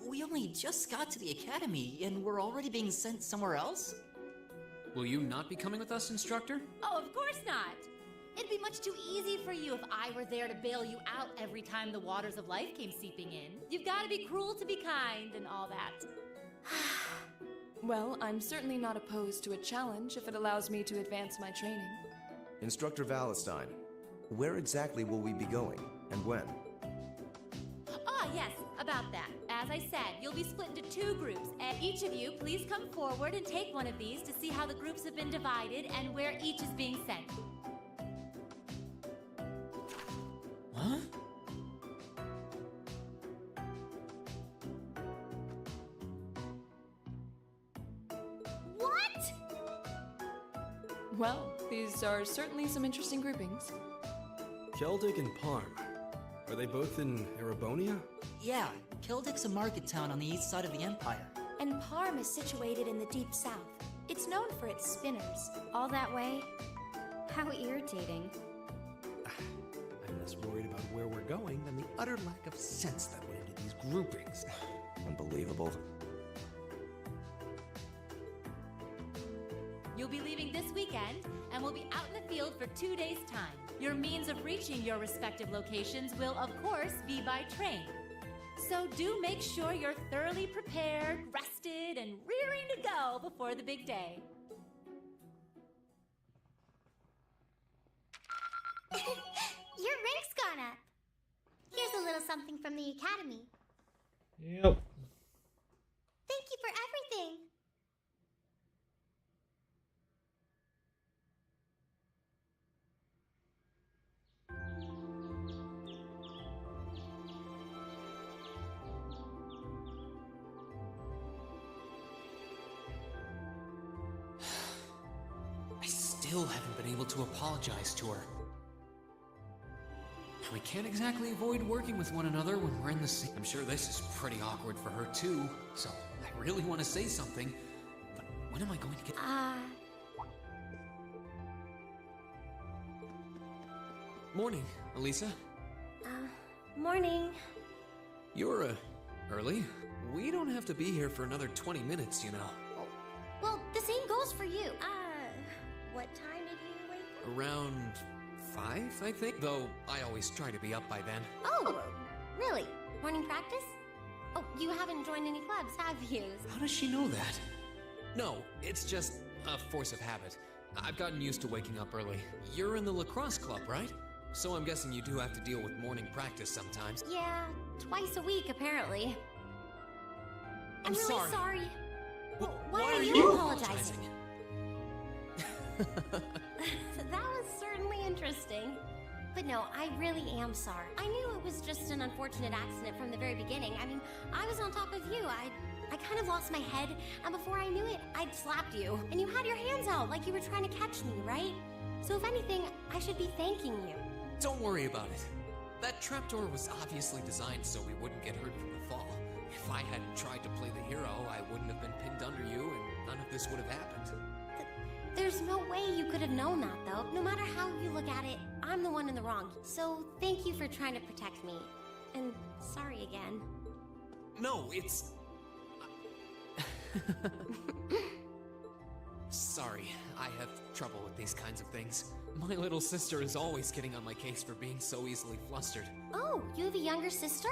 We only just got to the academy, and we're already being sent somewhere else? Will you not be coming with us, instructor? Oh, of course not. It'd be much too easy for you if I were there to bail you out every time the waters of life came seeping in. You've got to be cruel to be kind and all that. Well, I'm certainly not opposed to a challenge if it allows me to advance my training. Instructor Valentine, where exactly will we be going, and when? Ah, yes, about that. As I said, you'll be split into two groups, and each of you please come forward and take one of these to see how the groups have been divided and where each is being sent. Huh? What? Well, these are certainly some interesting groupings. Keldic and Parm. Are they both in Erebonia? Yeah, Keldic's a market town on the east side of the Empire. And Parm is situated in the deep south. It's known for its spinners. All that way? How irritating. I'm less worried about where we're going than the utter lack of sense that went into these groupings. Unbelievable. You'll be leaving this weekend and will be out in the field for 2 days' time. Your means of reaching your respective locations will, of course, be by train. So do make sure you're thoroughly prepared, rested, and rearing to go before the big day. Your rank's gone up. Here's a little something from the Academy. Yep. Thank you for everything. I still haven't been able to apologize to her. We can't exactly avoid working with one another when we're in the same... I'm sure this is pretty awkward for her too, so I really want to say something, but when am I going to get... Morning, Elisa. Morning. You're, early? We don't have to be here for another 20 minutes, you know. Well, the same goes for you. What time did you wake up? Around 5, I think? Though I always try to be up by then. Oh, really? Morning practice? Oh, you haven't joined any clubs, have you? How does she know that? No, it's just a force of habit. I've gotten used to waking up early. You're in the lacrosse club, right? So I'm guessing you do have to deal with morning practice sometimes. Yeah, twice a week, apparently. I'm really sorry. sorry. Well, why are you apologizing? That was certainly interesting. But no, I really am sorry. I knew it was just an unfortunate accident from the very beginning. I mean, I was on top of you. I kind of lost my head, and before I knew it, I'd slapped you. And you had your hands out like you were trying to catch me, right? So if anything, I should be thanking you. Don't worry about it. That trapdoor was obviously designed so we wouldn't get hurt from the fall. If I hadn't tried to play the hero, I wouldn't have been pinned under you, and none of this would have happened. There's no way you could have known that, though. No matter how you look at it, I'm the one in the wrong. So thank you for trying to protect me. And sorry again. No, it's... Sorry, I have trouble with these kinds of things. My little sister is always getting on my case for being so easily flustered. Oh, you have a younger sister?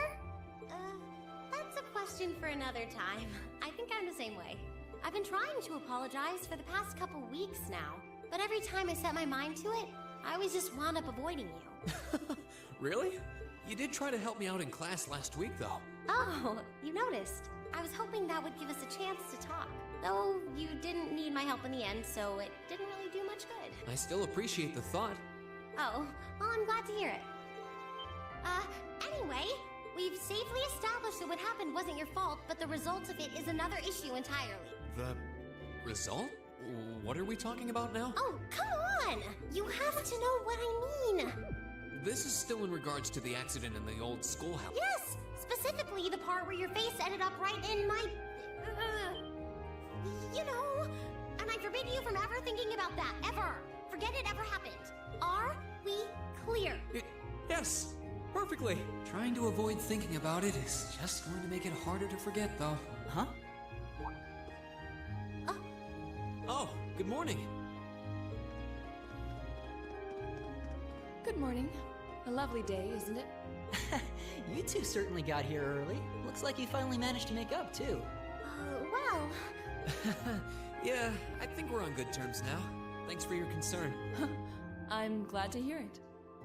That's a question for another time. I think I'm the same way. I've been trying to apologize for the past couple weeks now, but every time I set my mind to it, I always just wound up avoiding you. Really? You did try to help me out in class last week, though. Oh, you noticed. I was hoping that would give us a chance to talk. Though you didn't need my help in the end, so it didn't really do much good. I still appreciate the thought. Oh, well, I'm glad to hear it. Anyway, we've safely established that what happened wasn't your fault, but the result of it is another issue entirely. The result? What are we talking about now? Oh, come on! You have to know what I mean! This is still in regards to the accident in the old schoolhouse. Yes! Specifically the part where your face ended up right in my... you know... And I forbid you from ever thinking about that, ever! Forget it ever happened. Are we clear? Yes, perfectly. Trying to avoid thinking about it is just going to make it harder to forget, though. Huh? Oh, good morning. Good morning. A lovely day, isn't it? You two certainly got here early. Looks like you finally managed to make up, too. Well... Yeah, I think we're on good terms now. Thanks for your concern. I'm glad to hear it.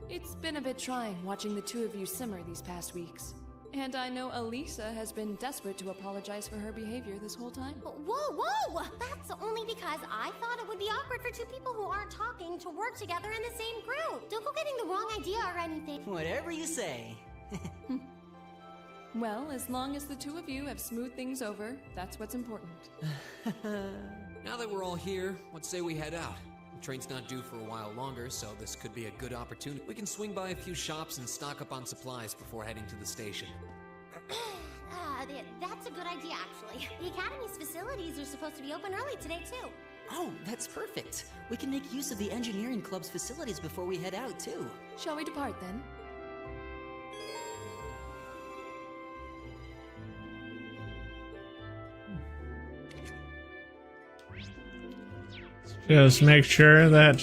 It's been a bit trying watching the two of you simmer these past weeks. And I know Elisa has been desperate to apologize for her behavior this whole time. Whoa, whoa! That's only because I thought it would be awkward for two people who aren't talking to work together in the same group. Don't go getting the wrong idea or anything. Whatever you say. Well, as long as the two of you have smoothed things over, that's what's important. Now that we're all here, let's say we head out. The train's not due for a while longer, so this could be a good opportunity. We can swing by a few shops and stock up on supplies before heading to the station. That's a good idea, actually. The Academy's facilities are supposed to be open early today, too. Oh, that's perfect. We can make use of the engineering club's facilities before we head out, too. Shall we depart, then? Just make sure that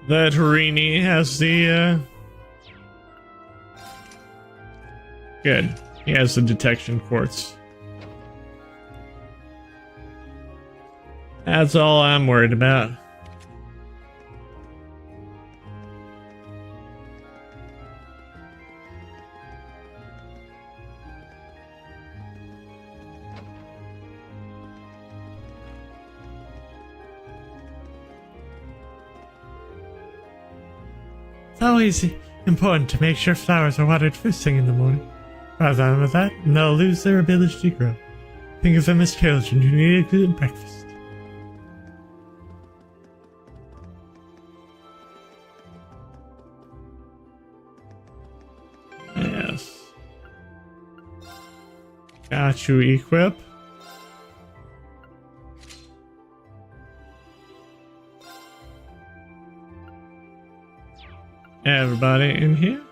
Rini has the good. He has the detection quartz. That's all I'm worried about. It's always important to make sure flowers are watered first thing in the morning. Rather than that, they'll lose their ability to grow. Think of them as children who need a good breakfast. Yes. Got you equip. Everybody in here?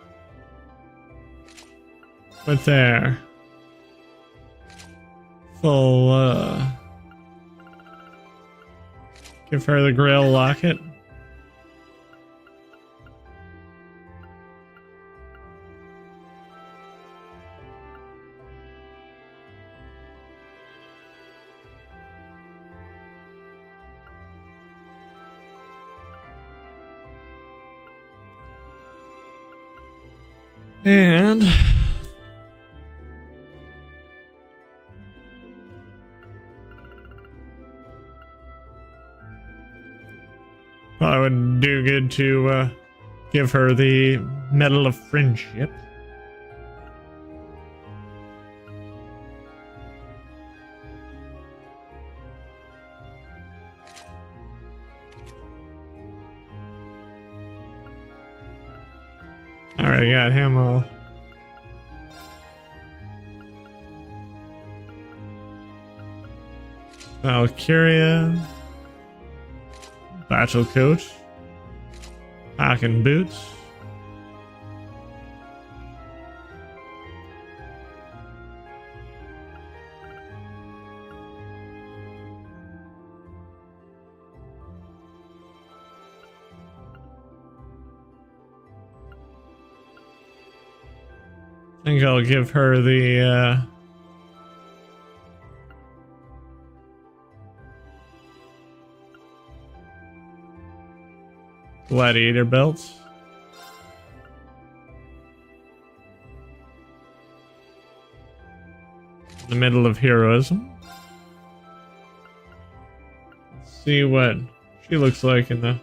With their full, give her the Grail locket. And probably would do good to give her the Medal of Friendship. Alright, got him all. Valkyria. Battle coat. Pack and boots. I think I'll give her the Gladiator belt. The Middle of Heroism. Let's see what she looks like in the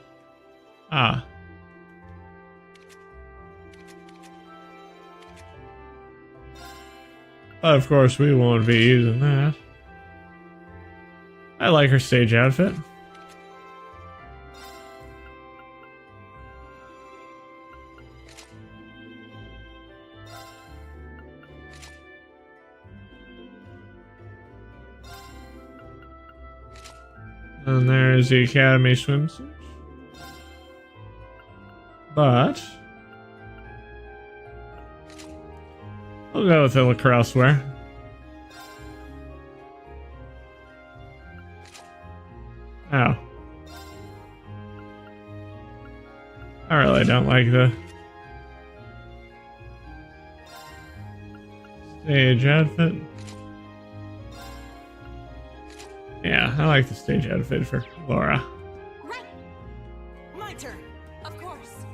But of course we won't be using that. I like her stage outfit. And there's the Academy swimsuit. But we'll go with the lacrosse wear. Oh. I really don't like the stage outfit. Yeah, I like the stage outfit for Laura. Right. My turn. Of course.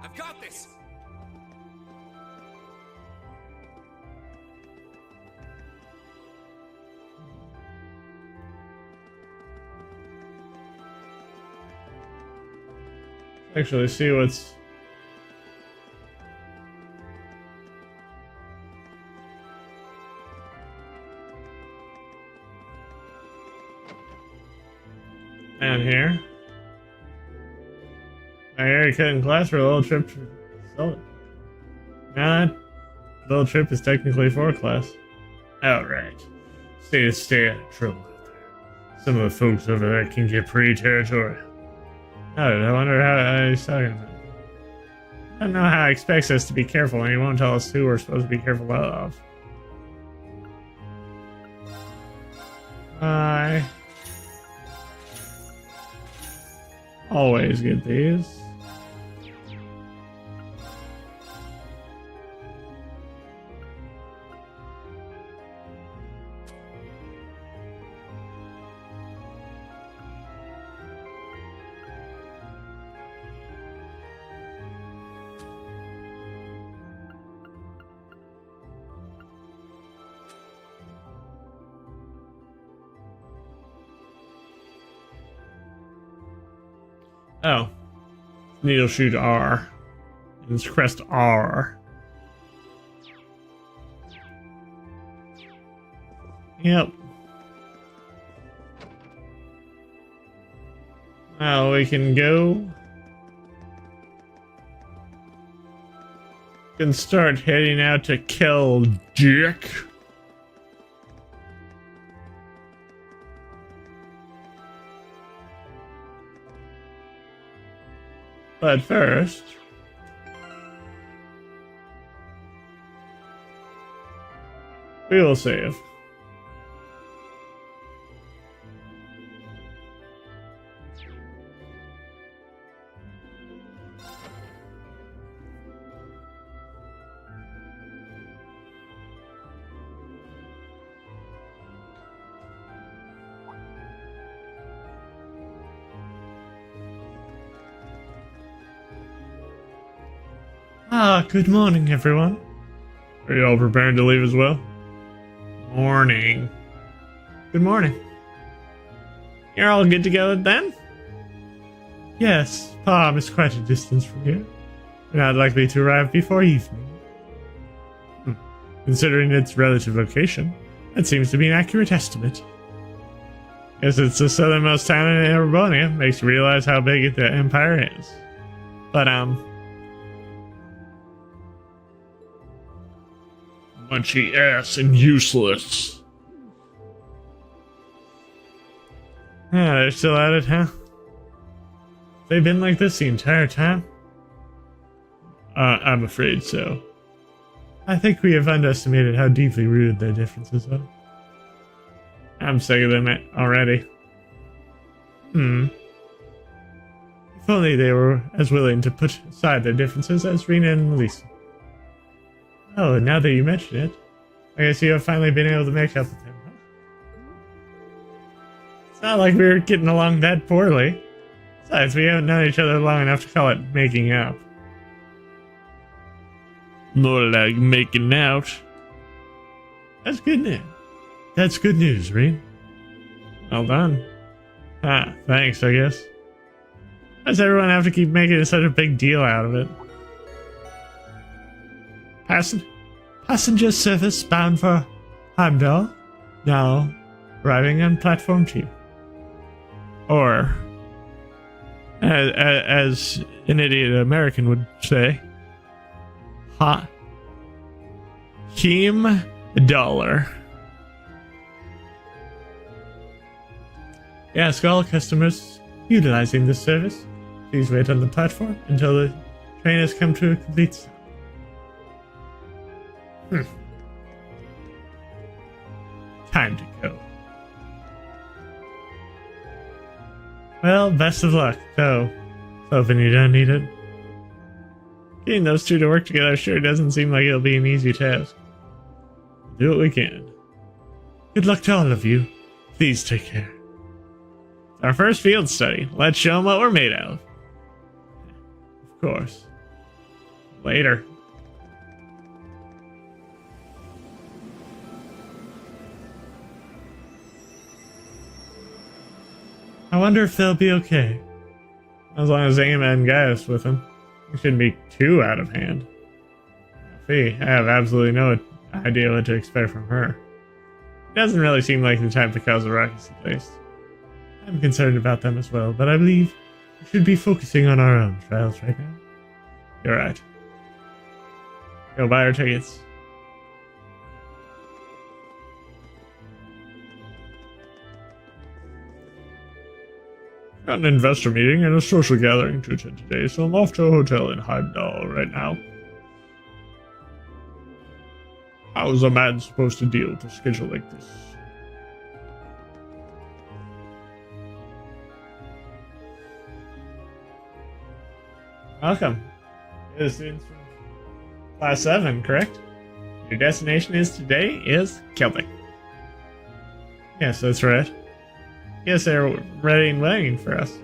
I've got this! Actually, see what's Down here. My haircut in class for a little trip to Solid. Nah, that little trip is technically for class. Alright. Stay out of trouble out there. Some of the folks over there can get pretty territorial. I wonder how he's talking about it. I don't know how he expects us to be careful and he won't tell us who we're supposed to be careful of. I always get these. Oh. Needle shoot R. And it's crest R. Yep. Now we can go. Can start heading out to kill Dick. But first, we will save. Good morning, everyone. Are you all preparing to leave as well? Morning. Good morning. You're all good to go then? Yes, Palm is quite a distance from here. We're not likely to arrive before evening. Considering its relative location, that seems to be an accurate estimate. Guess it's the southernmost town in Erebonia. Makes you realize how big the empire is. But, munchy ass and useless. Yeah, they're still at it, huh? They've been like this the entire time? I'm afraid so. I think we have underestimated how deeply rooted their differences are. I'm sick of them already. If only they were as willing to put aside their differences as Rena and Melissa. Oh, now that you mention it, I guess you have finally been able to make up with him, huh? It's not like we were getting along that poorly. Besides, we haven't known each other long enough to call it making up. More like making out. That's good news. That's good news, Reen. Well done. Ah, thanks, I guess. Why does everyone have to keep making such a big deal out of it? Passenger service bound for Heimdall, now arriving on platform 2. Or, as an idiot American would say, Heimdall. Ask all customers utilizing this service, please wait on the platform until the train has come to a complete stop. Time to go. Well, best of luck, though. Hoping you don't need it. Getting those two to work together sure doesn't seem like it'll be an easy task. Do what we can. Good luck to all of you. Please take care. It's our first field study. Let's show them what we're made of. Of course. Later. I wonder if they'll be okay. As long as Ama and Gaius with him. He shouldn't be too out of hand. Fee, I have absolutely no idea what to expect from her. It doesn't really seem like the type to cause a ruckus, at least. I'm concerned about them as well, but I believe we should be focusing on our own trials right now. You're right. Go buy our tickets. Got an investor meeting and a social gathering to attend today, so I'm off to a hotel in Heimdall right now. How is a man supposed to deal with a schedule like this? Welcome. You're the students from Class 7, correct? Your destination today is Celtic. Yes, that's right. Yes, they're ready and waiting for us.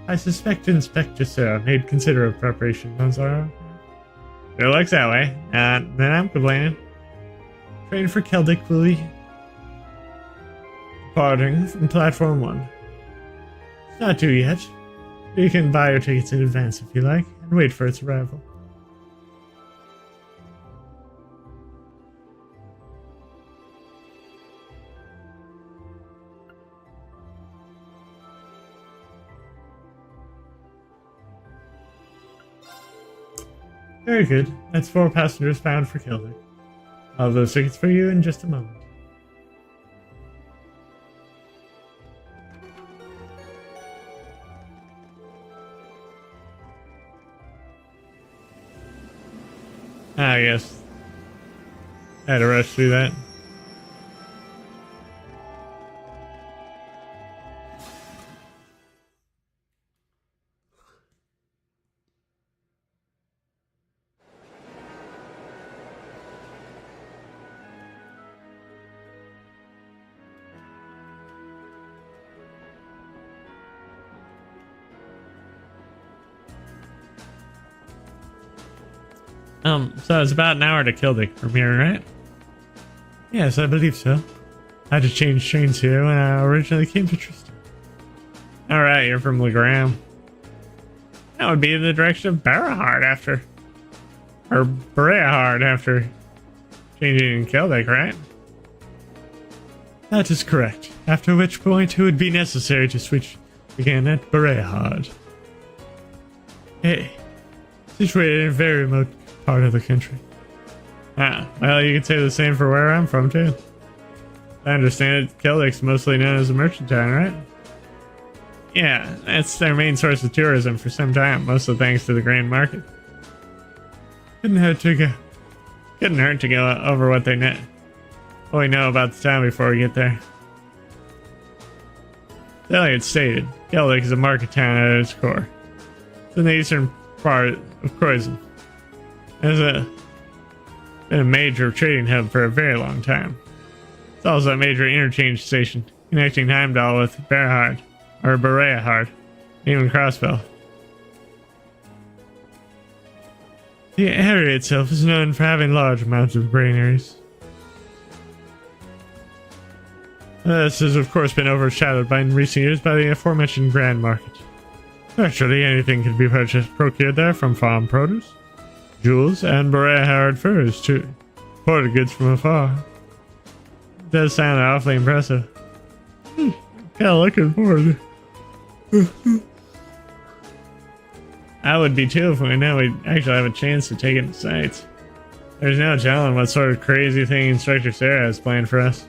I suspect Inspector Sarah made considerable preparation on Zara. It looks that way. Then I'm complaining. Train for Celtic will be departing from Platform 1. It's not due yet. You can buy your tickets in advance if you like, and wait for its arrival. Very good. That's 4 passengers bound for Celtic. I'll have those tickets for you in just a moment. Ah, yes. I had to rush through that. So it's about an hour to Celtic from here, right? Yes, I believe so. I had to change trains here when I originally came to Tristan. Alright, you're from Legram. That would be in the direction of Barahard after... Or Barahard after changing in Celtic, right? That is correct. After which point it would be necessary to switch again at Barahard. Hey, situated in a very remote part of the country. Ah, well, you could say the same for where I'm from, too. I understand it, Celtic's mostly known as a merchant town, right? Yeah, that's their main source of tourism for some time, mostly thanks to the grain market. Couldn't hurt to go over what we know about the town before we get there. As Elliot stated, Celtic is a market town at its core. It's in the eastern part of Croydon. It's been a major trading hub for a very long time. It's also a major interchange station connecting Heimdall with Barahard, even Crossbell. The area itself is known for having large amounts of granaries. This has of course been overshadowed in recent years by the aforementioned Grand Market. Virtually anything can be procured there, from farm produce, jewels, and Barahard furs to imported goods from afar. It does sound awfully impressive. Kind of looking forward to I would be too if we know we'd actually have a chance to take it to sights. There's no telling what sort of crazy thing Inspector Sarah has planned for us.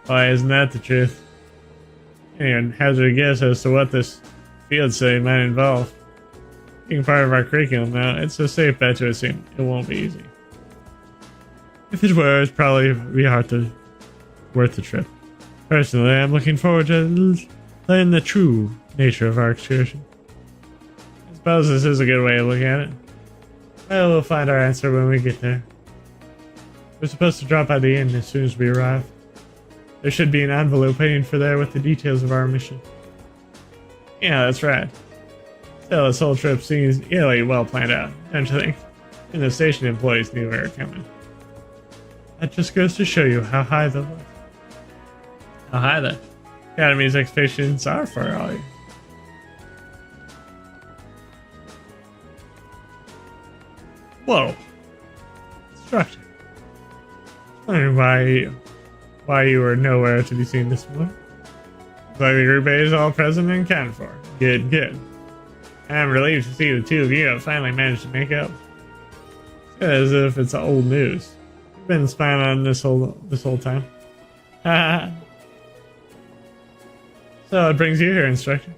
Why, isn't that the truth? Anyone hazard a guess as to what this field study might involve. Being part of our curriculum now, it's a safe bet to assume it won't be easy. If it were, it'd probably be worth the trip. Personally, I'm looking forward to learning the true nature of our excursion. I suppose this is a good way of looking at it. Well, we'll find our answer when we get there. We're supposed to drop by the inn as soon as we arrive. There should be an envelope waiting for there with the details of our mission. Yeah, that's right. Still, this whole trip seems really well planned out, don't you think? And the station employees knew we were coming. That just goes to show you how high the Academy's expectations are for all you. Whoa. Instructor. Wondering why you were nowhere to be seen this morning. Looks like the group A is all present and accounted for. Good, good. I'm relieved to see the two of you have finally managed to make up. It's as if it's old news. You've been spying on this whole time. So it brings you here, Instructor.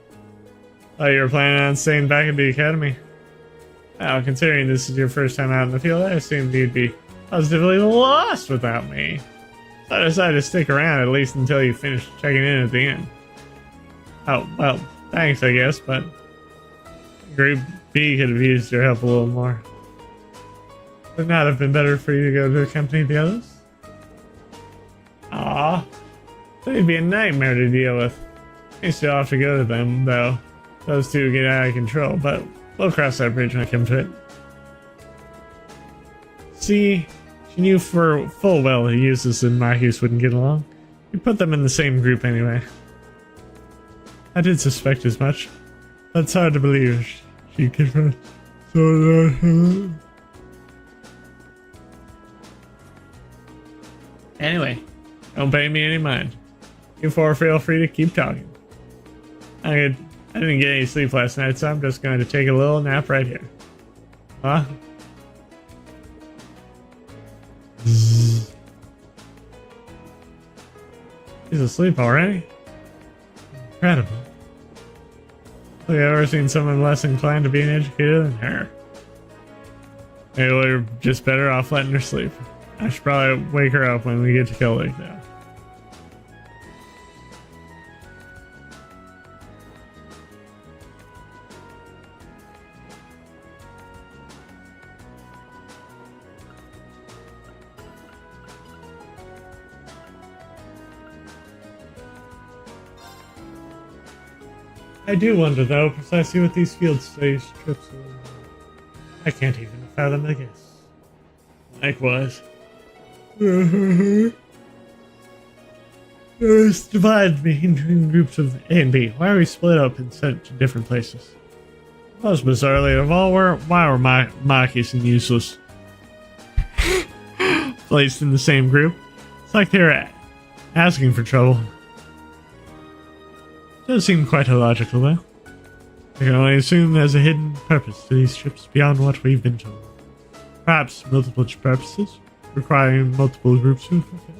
Thought you were planning on staying back at the academy. Well, considering this is your first time out in the field, I assumed you'd be positively lost without me. So I decided to stick around at least until you finish checking in at the end. Oh, well, thanks, I guess, but Group B could have used your help a little more. Would it not have been better for you to go to accompany the others? Aw, they'd be a nightmare to deal with. You still have to go to them, though. Those two get out of control, but we'll cross that bridge when I come to it. See, she knew for full well that Eustace and Marcus wouldn't get along. You put them in the same group anyway. I did suspect as much. That's hard to believe. She could so Anyway, don't pay me any mind. You four feel free to keep talking. I didn't get any sleep last night, so I'm just going to take a little nap right here. Huh? He's asleep already? Incredible. Have you ever seen someone less inclined to be an educator than her? Maybe we're just better off letting her sleep. I should probably wake her up when we get to Kill Lake though. I do wonder, though, precisely what these field stage trips are. I can't even fathom a guess. Likewise. This divides me into groups of A and B. Why are we split up and sent to different places? Most bizarrely of all, why were Marcus and Useless placed in the same group? It's like they were asking for trouble. Does seem quite illogical, though. I can only assume there's a hidden purpose to these trips beyond what we've been told. Perhaps multiple purposes, requiring multiple groups to fulfill.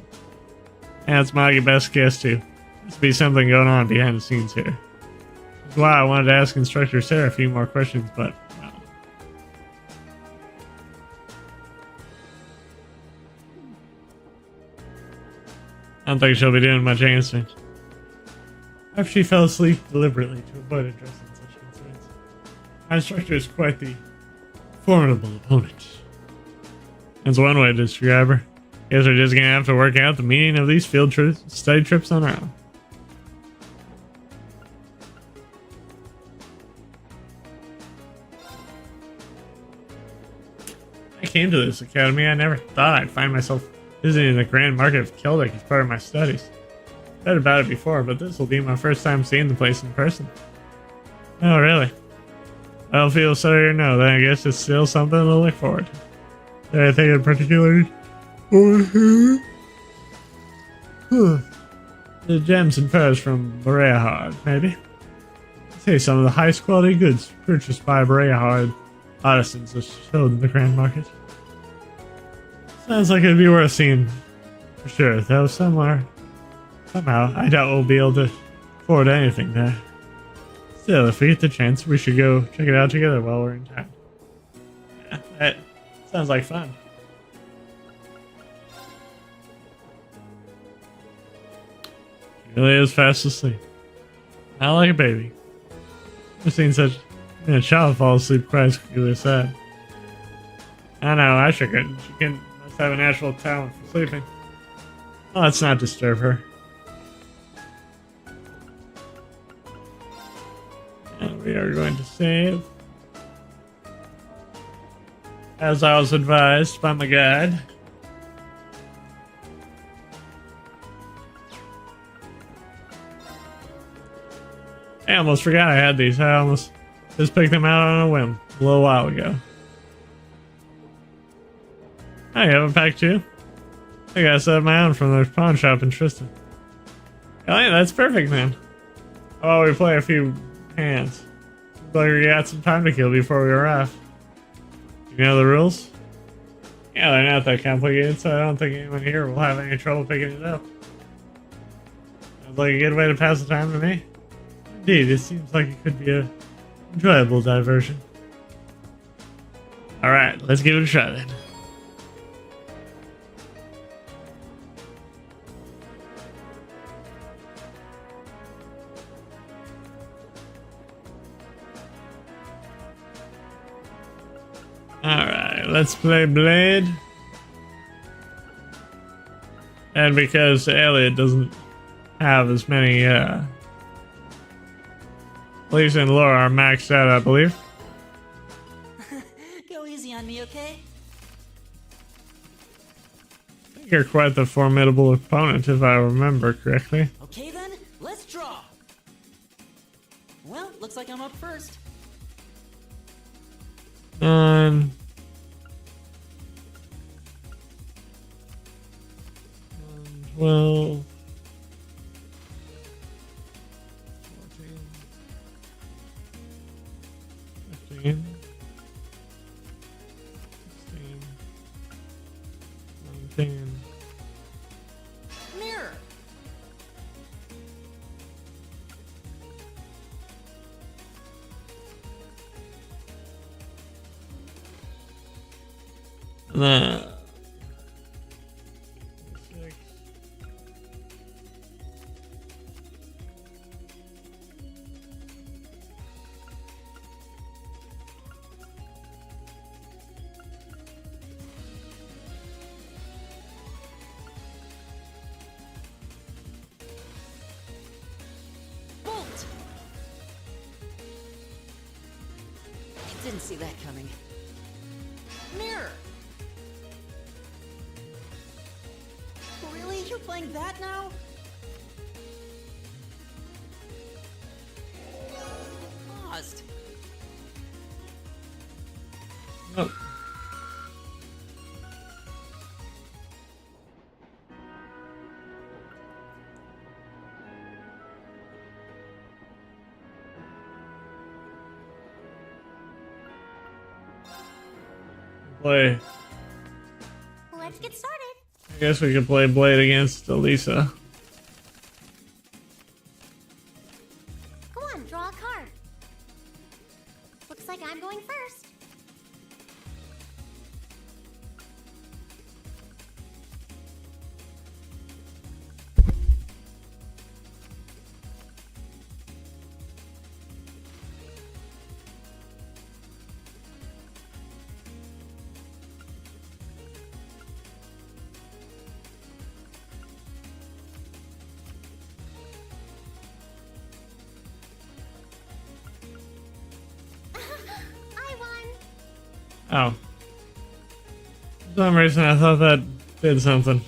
And that's my best guess, too. Must be something going on behind the scenes here. That's why I wanted to ask Instructor Sarah a few more questions, but, well. I don't think she'll be doing much answering. Perhaps she fell asleep deliberately to avoid addressing such concerns. My instructor is quite the formidable opponent. That's one way to describe her. Guess we're just gonna have to work out the meaning of these field study trips on our own. I came to this academy, I never thought I'd find myself visiting the Grand Market of Keldric as part of my studies. I've heard about it before, but this will be my first time seeing the place in person. Oh, really? I don't feel sorry or no, then I guess it's still something to look forward to. Is there anything in particular over here? The gems and pearls from Boreahard, maybe? I'd say some of the highest quality goods purchased by Boreahard artisans are sold in the Grand Market. Sounds like it'd be worth seeing for sure, though somehow I doubt we'll be able to afford anything there. Still, if we get the chance, we should go check it out together while we're in town. Yeah, that sounds like fun. He really is fast asleep. Not like a baby. I've seen such a child fall asleep quite as quickly as that. I know, I should get. She must have a natural talent for sleeping. Well, let's not disturb her. And we are going to save. As I was advised by my guide. I almost forgot I had these. I almost just picked them out on a whim a little while ago. I have a pack too. I got a set of my own from the pawn shop in Tristan. Oh yeah, that's perfect, man. Oh, we play a few hands. Looks like we got some time to kill before we arrive. You know the rules? Yeah, they're not that complicated, so I don't think anyone here will have any trouble picking it up. Sounds like a good way to pass the time to me. Indeed, it seems like it could be a enjoyable diversion. Alright, let's give it a try then. Alright, let's play Blade. And because Elliot doesn't have as many, Lisa and Laura are maxed out, I believe. Go easy on me, okay? I think you're quite the formidable opponent, if I remember correctly. Okay then, let's draw. Well, looks like I'm up first. 9, 12, 14, 15, 16, 19. Mirror. And then 6. Bolt. I didn't see that coming. Mirror. Really? You're playing that now? Paused. Oh. Play. Let's get started. I guess we could play Blade against Elisa. Go on, draw a card. Looks like I'm going first. I won. Oh. For some reason I thought that did something.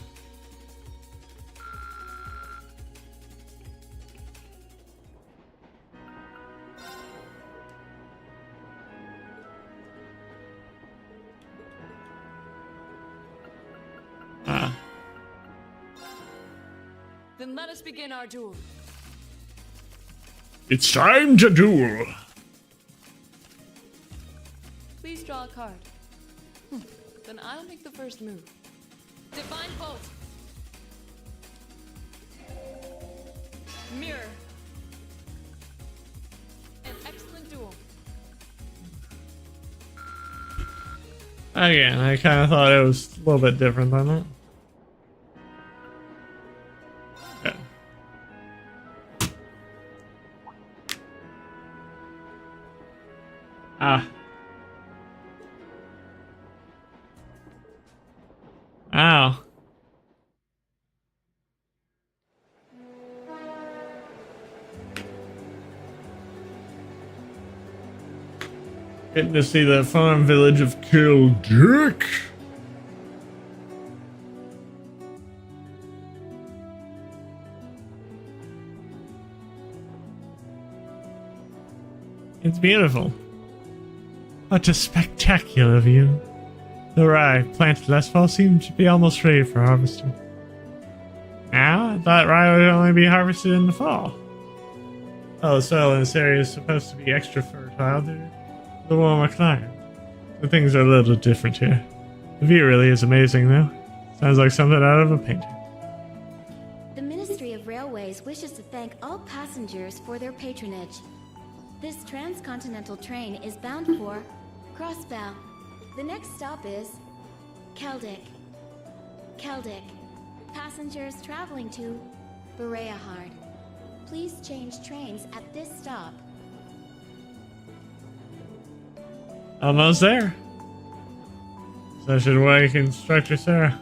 Ah. Then let us begin our duel. It's time to duel. Please draw a card. Then I'll make the first move. Divine Bolt. Mirror. An excellent duel. Again, I kind of thought it was a little bit different than that. Okay. Ah. Ow. Getting to see the farm village of Kildick. It's beautiful. What a spectacular view. The rye planted last fall seemed to be almost ready for harvesting. Now, I thought rye would only be harvested in the fall. Oh, the soil in this area is supposed to be extra fertile due to the warmer climate. The things are a little different here. The view really is amazing, though. Sounds like something out of a painting. The Ministry of Railways wishes to thank all passengers for their patronage. This transcontinental train is bound for Crossbell. The next stop is Keldic. Keldic. Passengers traveling to Bereahard. Please change trains at this stop. Almost there. So I should wake Instructor Sarah.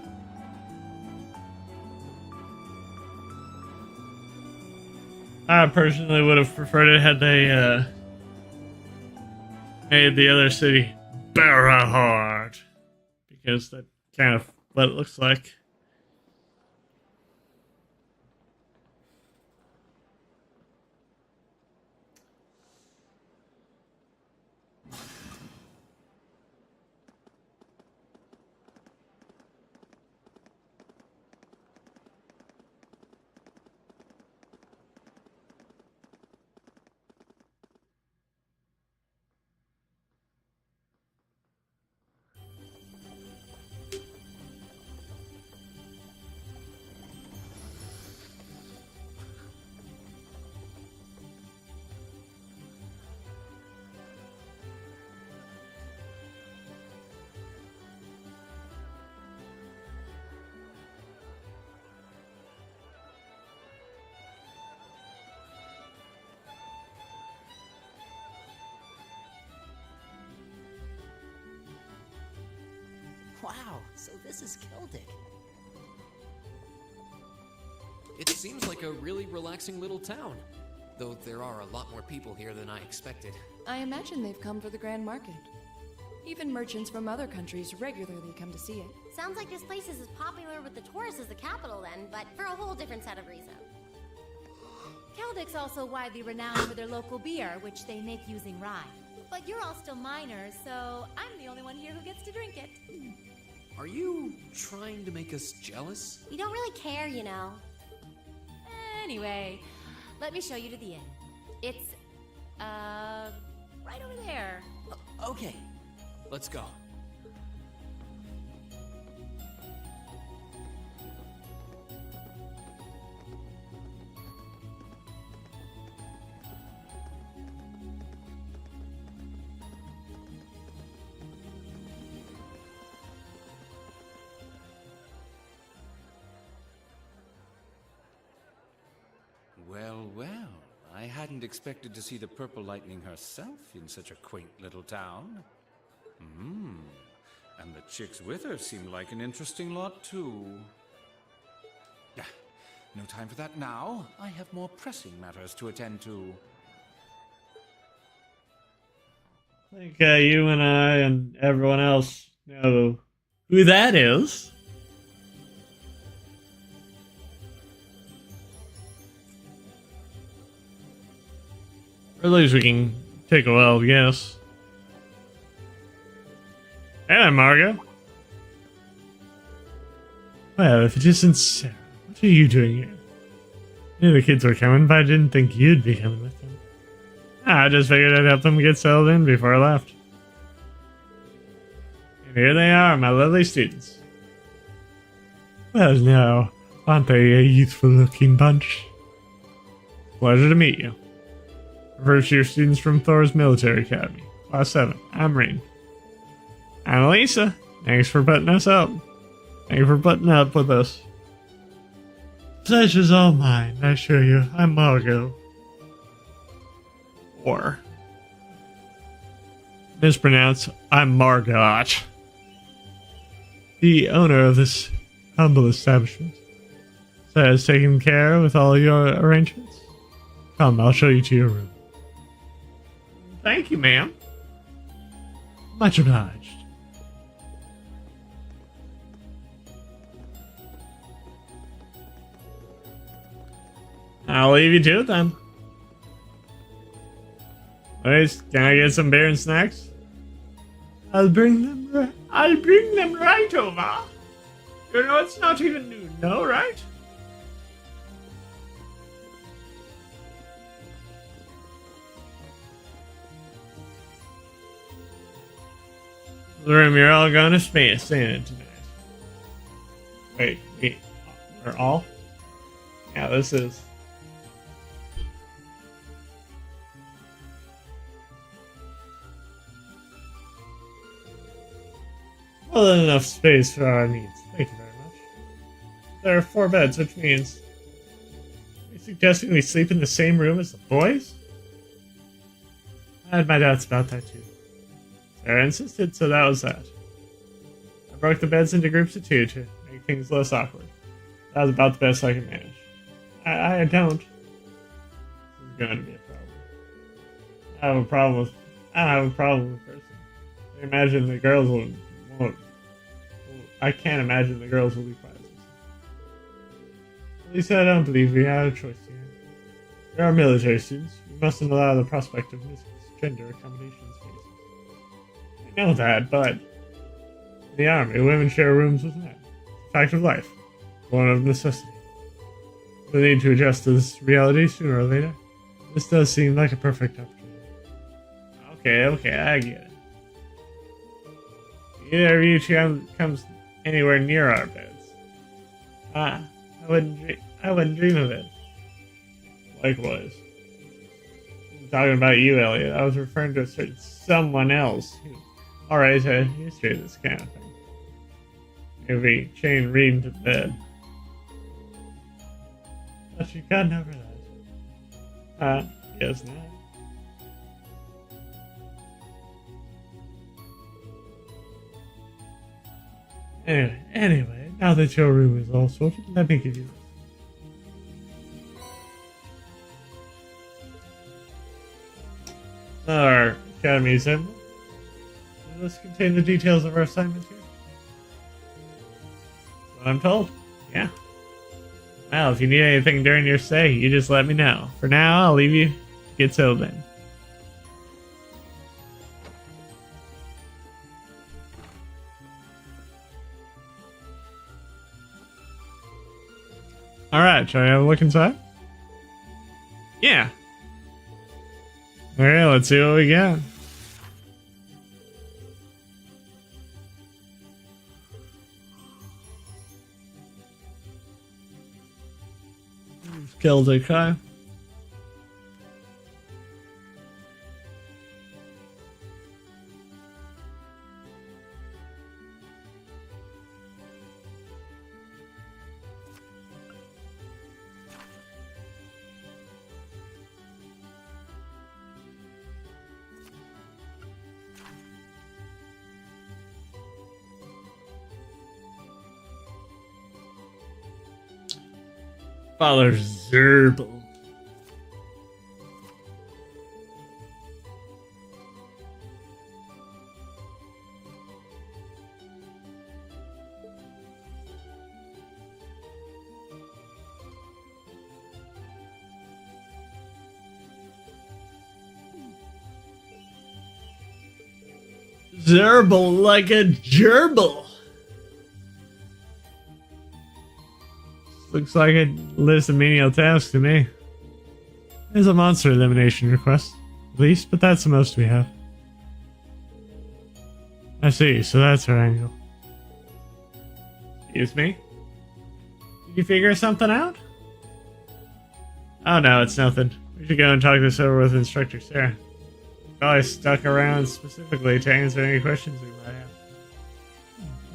I personally would have preferred it had they made the other city Bereahard, because that's kind of what it looks like. Wow, so this is Keldic. It seems like a really relaxing little town, though there are a lot more people here than I expected. I imagine they've come for the Grand Market. Even merchants from other countries regularly come to see it. Sounds like this place is as popular with the tourists as the capital then, but for a whole different set of reasons. Keldic's also widely renowned for their local beer, which they make using rye. But you're all still minors, so I'm the only one here who gets to drink it. Are you trying to make us jealous? We don't really care, you know. Anyway, let me show you to the inn. It's, right over there. Okay, let's go. Well, well, I hadn't expected to see the Purple Lightning herself in such a quaint little town. And the chicks with her seem like an interesting lot, too. No time for that now. I have more pressing matters to attend to. I think you and I and everyone else know who that is. Or at least we can take a wild guess. Hey, Margo. Well, if it isn't Sarah, what are you doing here? I knew the kids were coming, but I didn't think you'd be coming with them. I just figured I'd help them get settled in before I left. And here they are, my lovely students. Well, now, aren't they a youthful-looking bunch? Pleasure to meet you. First year students from Thor's Military Academy. Class 7. I'm Rain. I'm Elisa. Thanks for putting us up. Thank you for putting up with us. Pleasure's all mine, I assure you. I'm Margo. Or mispronounced, I'm Margot. The owner of this humble establishment. So has taken care with all your arrangements. Come, I'll show you to your room. Thank you, ma'am. Much obliged. I'll leave you to it then. Anyways, can I get some beer and snacks? I'll bring them right over. You know, it's not even noon, no, right? The room you're all going to space in it tonight. Wait, we're all? Yeah, this is. More than enough space for our needs. Thank you very much. There are 4 beds, which means... Are you suggesting we sleep in the same room as the boys? I had my doubts about that too. Sarah insisted, so that was that. I broke the beds into groups of 2 to make things less awkward. That was about the best I could manage. I don't. This is going to be a problem. I don't have a problem with person. I imagine the girls won't. I can't imagine the girls will be prizes. At least I don't believe we have a choice here. We are military students. We mustn't allow the prospect of misgender accommodations. I know that, but in the army, women share rooms with men. Fact of life. One of necessity. We need to adjust to this reality sooner or later. This does seem like a perfect opportunity. Okay, I get it. Either of you two comes anywhere near our beds. I wouldn't dream of it. Likewise. I'm talking about you, Elliot. I was referring to a certain someone else who already had a history of this kind of thing. Maybe chain reading to bed. But you've gotten over that. Yes, not. Anyway, now that your room is all sorted, let me give you this. Our academy assembly. Does this contain the details of our assignment here? That's what I'm told. Yeah. Well, if you need anything during your stay, you just let me know. For now, I'll leave you to get settled in. Alright, shall we have a look inside? Yeah. Alright, let's see what we got. Killed a guy. Father Zerbal. Zerbal like a gerbil. Looks like a list of menial tasks to me. There's a monster elimination request, at least, but that's the most we have. I see, so that's her angle. Excuse me? Did you figure something out? Oh no, it's nothing. We should go and talk this over with Instructor Sarah. Probably stuck around specifically to answer any questions we might have.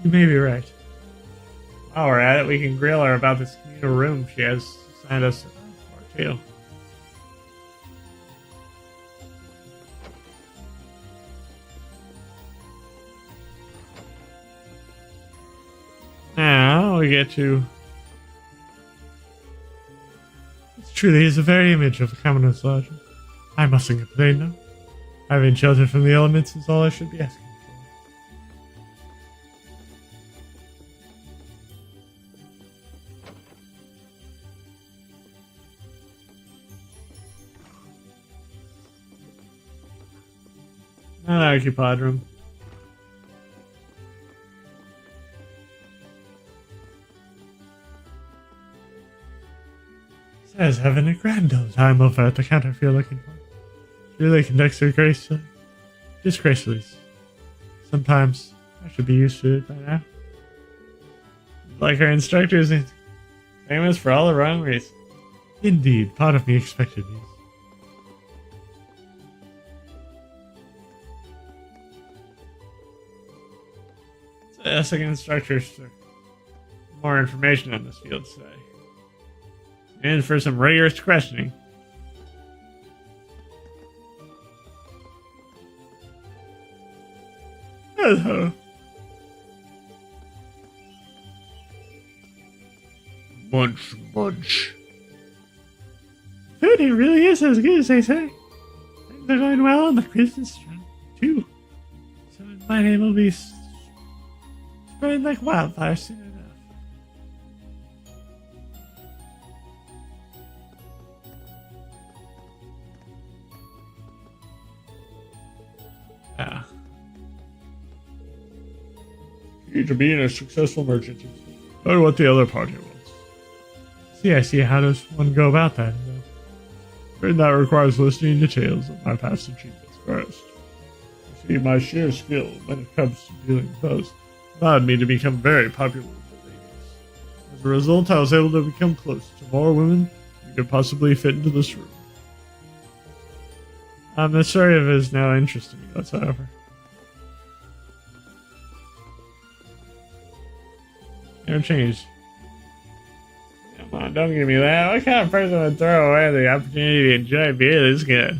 You may be right. While we're at it, we can grill her about this communal room she has assigned us for, too. Now we get to... This truly is the very image of a Commonwealth Lodge. I mustn't complain now. Having shelter from the elements is all I should be asking. Not occupied room. Says having a grand old time over at the counter you're looking for. She really conducts her disgracefully. Sometimes I should be used to it by now. Like our instructors, famous for all the wrong reasons. Indeed, part of me expected these. So asking instructors for more information on this field today. And for some rigorous questioning. Hello. Munch, munch. Food, it really is as good as they say. Things are going well on the quizzes front, too. So my name will be spreading like wildfire soon enough. Ah. Key to being a successful merchant is not what the other party wants. I see. How does one go about that? And that requires listening to tales of my past achievements first. You see, my sheer skill when it comes to dealing with those allowed me to become very popular with the ladies. As a result, I was able to become close to more women than could possibly fit into this room. The story of it is no interest to me whatsoever. No change. Come on, don't give me that. What kind of person would throw away the opportunity to enjoy beer this good?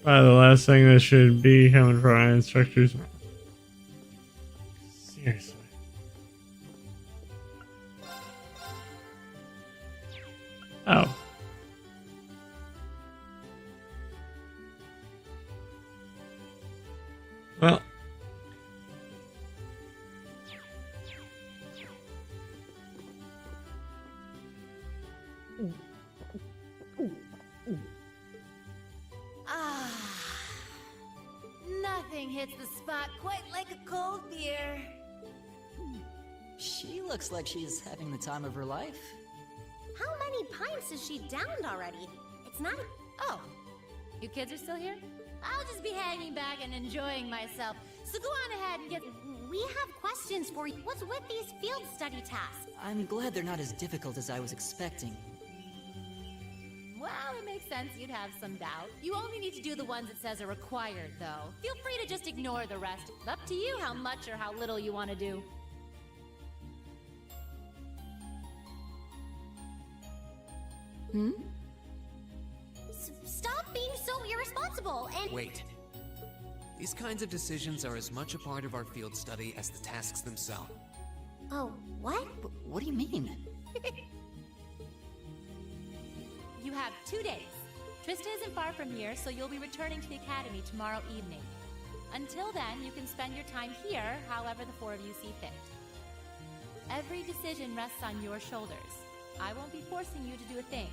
Probably the last thing that should be coming from our instructor's mouth. Seriously. Oh. Well. Nothing hits the spot quite like a cold beer. She looks like she's having the time of her life. How many pints has she downed already? It's not. Oh, you kids are still here? I'll just be hanging back and enjoying myself. So go on ahead and get. We have questions for you. What's with these field study tasks? I'm glad they're not as difficult as I was expecting. Well, it makes sense you'd have some doubt. You only need to do the ones it says are required, though. Feel free to just ignore the rest. It's up to you how much or how little you want to do. Stop being so irresponsible and— Wait. These kinds of decisions are as much a part of our field study as the tasks themselves. Oh, what? What do you mean? You have 2 days. Trista isn't far from here, so you'll be returning to the academy tomorrow evening. Until then, you can spend your time here however the four of you see fit. Every decision rests on your shoulders. I won't be forcing you to do a thing.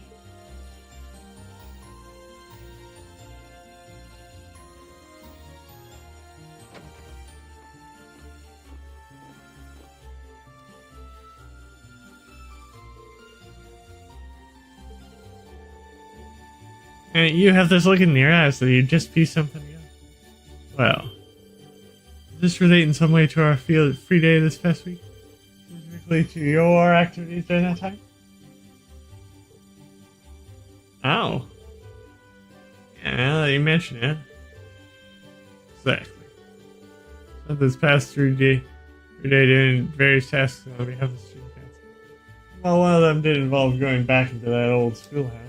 You have this look in your eyes that you just pieced something together. Well, does this relate in some way to our field free day this past week? Specifically to your activities during that time? Oh. Yeah, now that you mention it. Exactly. Spent this past free day doing various tasks on behalf of the student council. Well, one of them did involve going back into that old schoolhouse.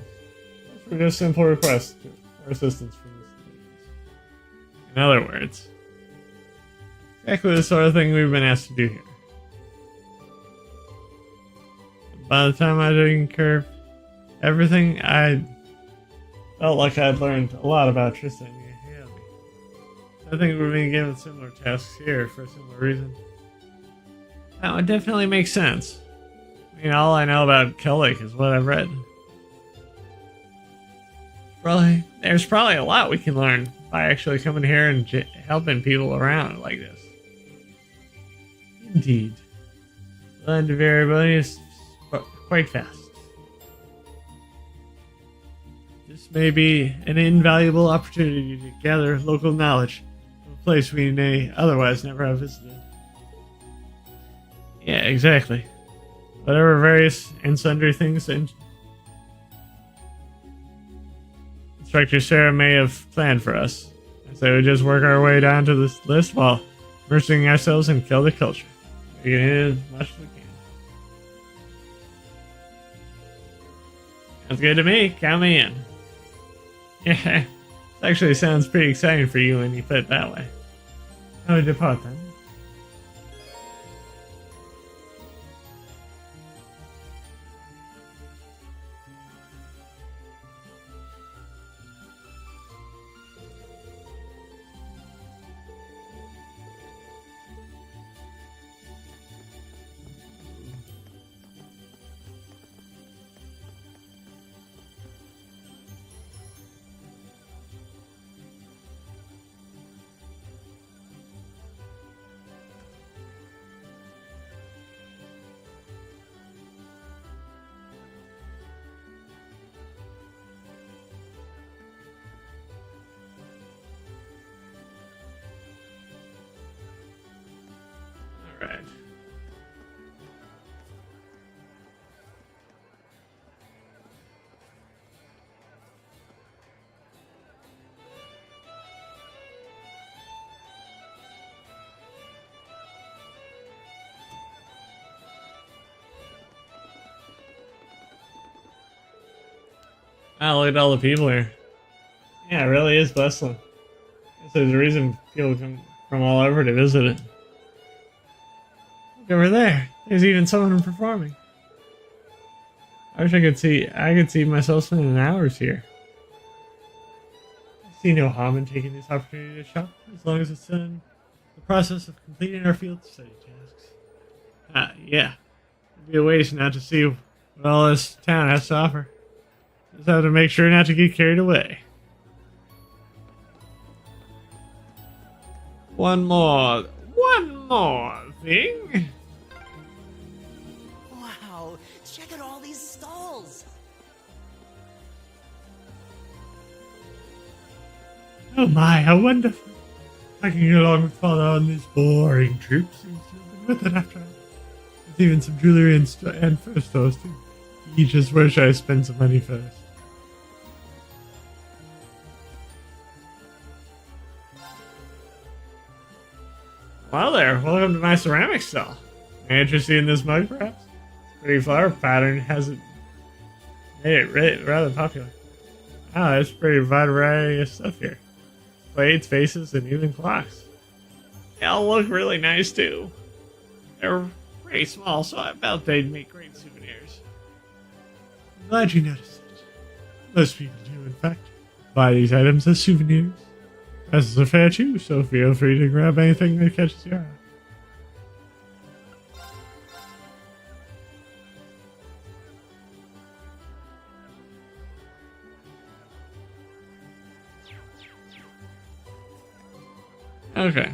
For just simple requests for assistance from the students. In other words, exactly the sort of thing we've been asked to do here. By the time I taken care of everything, I felt like I'd learned a lot about Trista and the academy. I think we've been given similar tasks here for a similar reason. That would definitely make sense. I mean, all I know about Kel Lake is what I've read. There's probably a lot we can learn by actually coming here and helping people around like this. Indeed. Learn to variability is quite fast. This may be an invaluable opportunity to gather local knowledge of place we may otherwise never have visited. Yeah, exactly. Whatever various and sundry things that Instructor Sarah may have planned for us. I say we just work our way down to this list while immersing ourselves in Celtic culture. We can hit as much as we can. Sounds good to me. Count me in. Yeah, it actually sounds pretty exciting for you when you put it that way. How we depart then? Alright. Oh, look at all the people here. Yeah, it really is bustling. Guess there's a reason people come from all over to visit it. Look over there. There's even someone performing. I wish I could see myself spending hours here. I see no harm in taking this opportunity to shop, as long as it's in the process of completing our field study tasks. Yeah. It'd be a waste not to see what all this town has to offer. Just have to make sure not to get carried away. One more thing. Wow, check out all these stalls. Oh my, how wonderful. I can get along with Father on this boring trip. Seems to have been with it after all. There's even some jewelry and fur stores too. You just wish I spent some money first. Well there, welcome to my ceramics stall. Are you interested in this mug, perhaps? Pretty flower pattern hasn't made it rather popular. Oh, there's a pretty wide variety of stuff here. Plates, faces, and even clocks. They all look really nice too. They're pretty small, so I bet they'd make great souvenirs. I'm glad you noticed it. Most people do, in fact, buy these items as souvenirs. This is a fair too, so feel free to grab anything that catches your eye. Okay.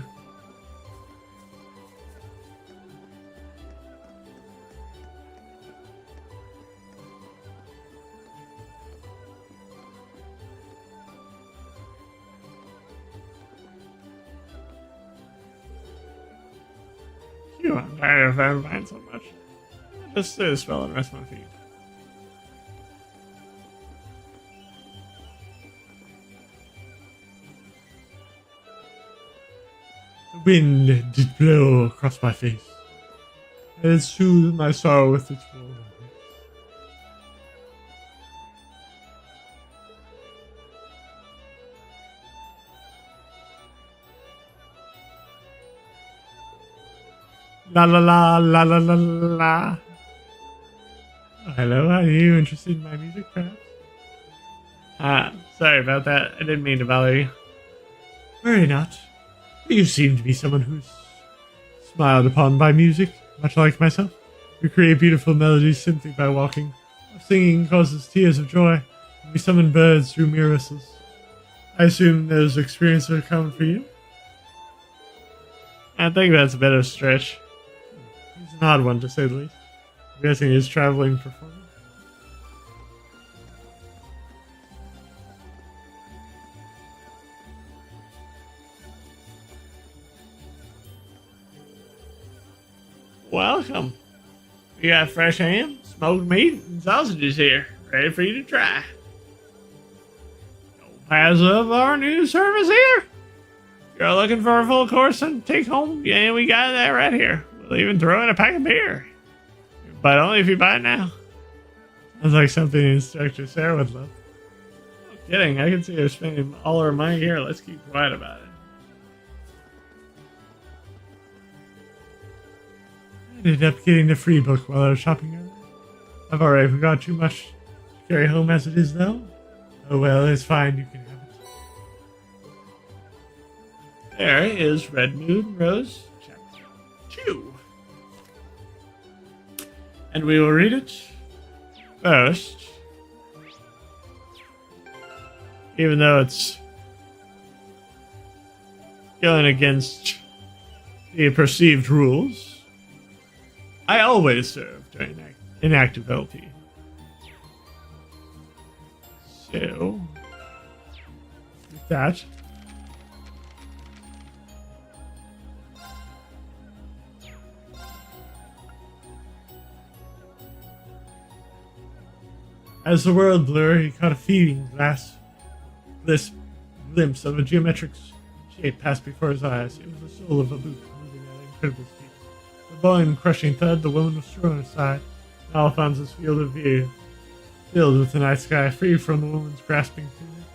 Phew, I'm tired of having mine so much. Just do a spell and rest my feet. The wind did blow across my face, and it soothed my sorrow with its warm embrace. La la la la la la la. Oh, hello, are you interested in my music, perhaps? Sorry about that. I didn't mean to bother you. Worry not. You seem to be someone who's smiled upon by music, much like myself. We create beautiful melodies simply by walking. Our singing causes tears of joy, and we summon birds through mere whistles. I assume those experiences are common for you? I think that's a bit of a stretch. He's an odd one, to say the least. I'm guessing he's traveling performer. Welcome. We got fresh ham, smoked meat, and sausages here, ready for you to try. Don't pass up our new service here. If you're looking for a full course and take home, yeah, we got that right here. We'll even throw in a pack of beer. But only if you buy it now. Sounds like something Instructor Sarah would love. No kidding, I can see her spending all her money here. Let's keep quiet about it. I ended up getting the free book while I was shopping earlier. I've already forgot too much to carry home as it is, though. Oh well, it's fine. You can have it. There is Red Moon Rose, Chapter 2. And we will read it first. Even though it's going against the perceived rules. I always serve during inactive LP. So, with that, as the world blurred, he caught a fleeting glimpse of a geometric shape pass before his eyes. It was the sole of a boot moving at incredible speed. The bone-crushing thud, the woman was thrown aside, and Alphonse's field of view filled with the night sky, free from the woman's grasping fingers.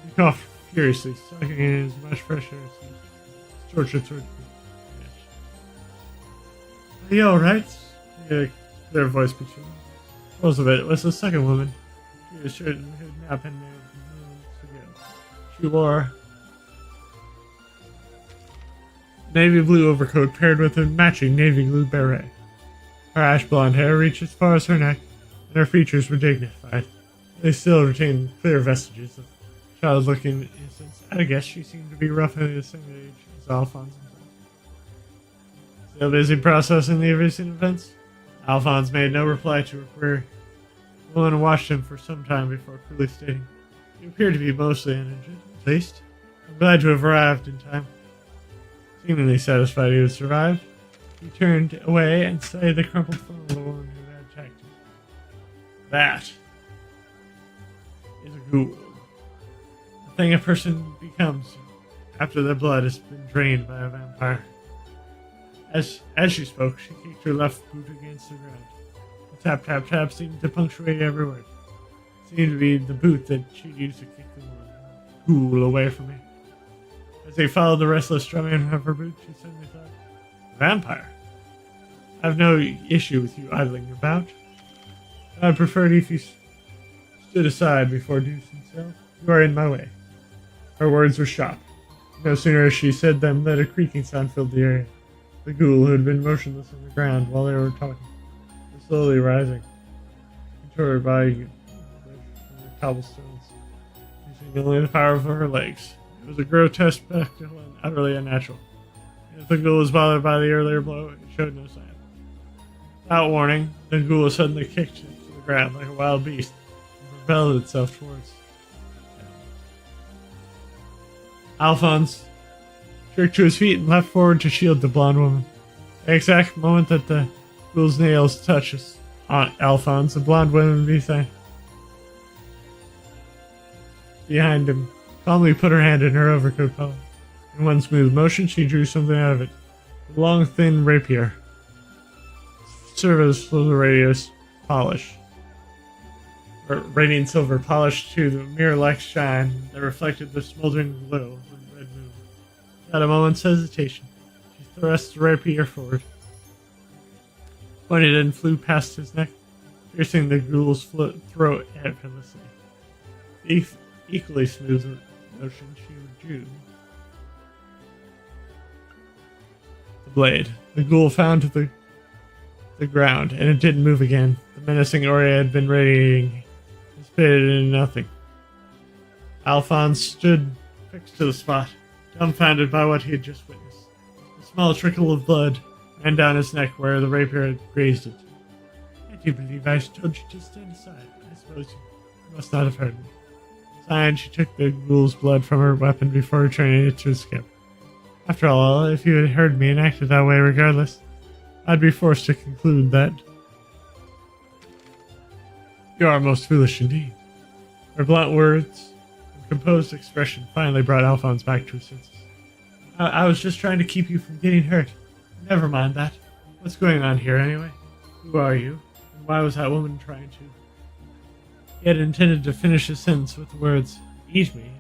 He coughed furiously, sucking in as much fresh air as he tortured toward the edge. Are you alright? Their voice between them. Most of it was the second woman. She was certain who had now been married moments ago. She wore navy blue overcoat paired with a matching navy blue beret. Her ash blonde hair reached as far as her neck, and her features were dignified. They still retained clear vestiges of child-looking innocence. I guess she seemed to be roughly the same age as Alphonse himself. Still busy processing the recent events? Alphonse made no reply to her query. The woman watched him for some time before coolly stating, "You appear to be mostly uninjured, at least. I'm glad to have arrived in time." Seemingly satisfied he would survive, he turned away and studied the crumpled form of the woman who had attacked him. That is a ghoul. The thing a person becomes after their blood has been drained by a vampire. As she spoke, she kicked her left boot against the ground. The tap, tap, tap seemed to punctuate every word. It seemed to be the boot that she'd used to kick the ghoul away from me. As they followed the restless strumming of her boot, she suddenly thought, "Vampire? I have no issue with you idling about. I'd prefer it if you stood aside before doing so. You are in my way." Her words were sharp. No sooner as she said them than a creaking sound filled the area. The ghoul, who had been motionless on the ground while they were talking, was slowly rising, contorted by the cobblestones, using only the power of her legs. It was a grotesque spectacle and utterly unnatural. And if the ghoul was bothered by the earlier blow, it showed no sign. Without warning, the ghoul suddenly kicked it to the ground like a wild beast and propelled itself towards them. Alphonse jerked to his feet and leapt forward to shield the blonde woman. The exact moment that the ghoul's nails touched on Alphonse, the blonde woman behind him calmly put her hand in her overcoat collar. In one smooth motion, she drew something out of it. A long, thin rapier. Servos of the radius polish. Radiant silver polished to the mirror-like shine that reflected the smoldering glow of the red moon. Without a moment's hesitation, she thrust the rapier forward, pointed and flew past his neck, piercing the ghoul's throat effortlessly. Equally smooth motion, she withdrew the blade. The ghoul found to the ground, and it didn't move again. The menacing aura had been radiating, dissipated into nothing. Alphonse stood fixed to the spot, dumbfounded by what he had just witnessed. A small trickle of blood ran down his neck where the rapier had grazed it. "I do believe I told you to stand aside. I suppose you must not have heard me." Sighing, she took the ghoul's blood from her weapon before returning it to his skip. "After all, if you had heard me and acted that way regardless, I'd be forced to conclude that you are most foolish indeed. Her blunt words and composed expression finally brought Alphonse back to his senses. I was just trying to keep you from getting hurt. Never mind that. What's going on here anyway? Who are you? And why was that woman trying to... He had intended to finish his sentence with the words, "Eat me."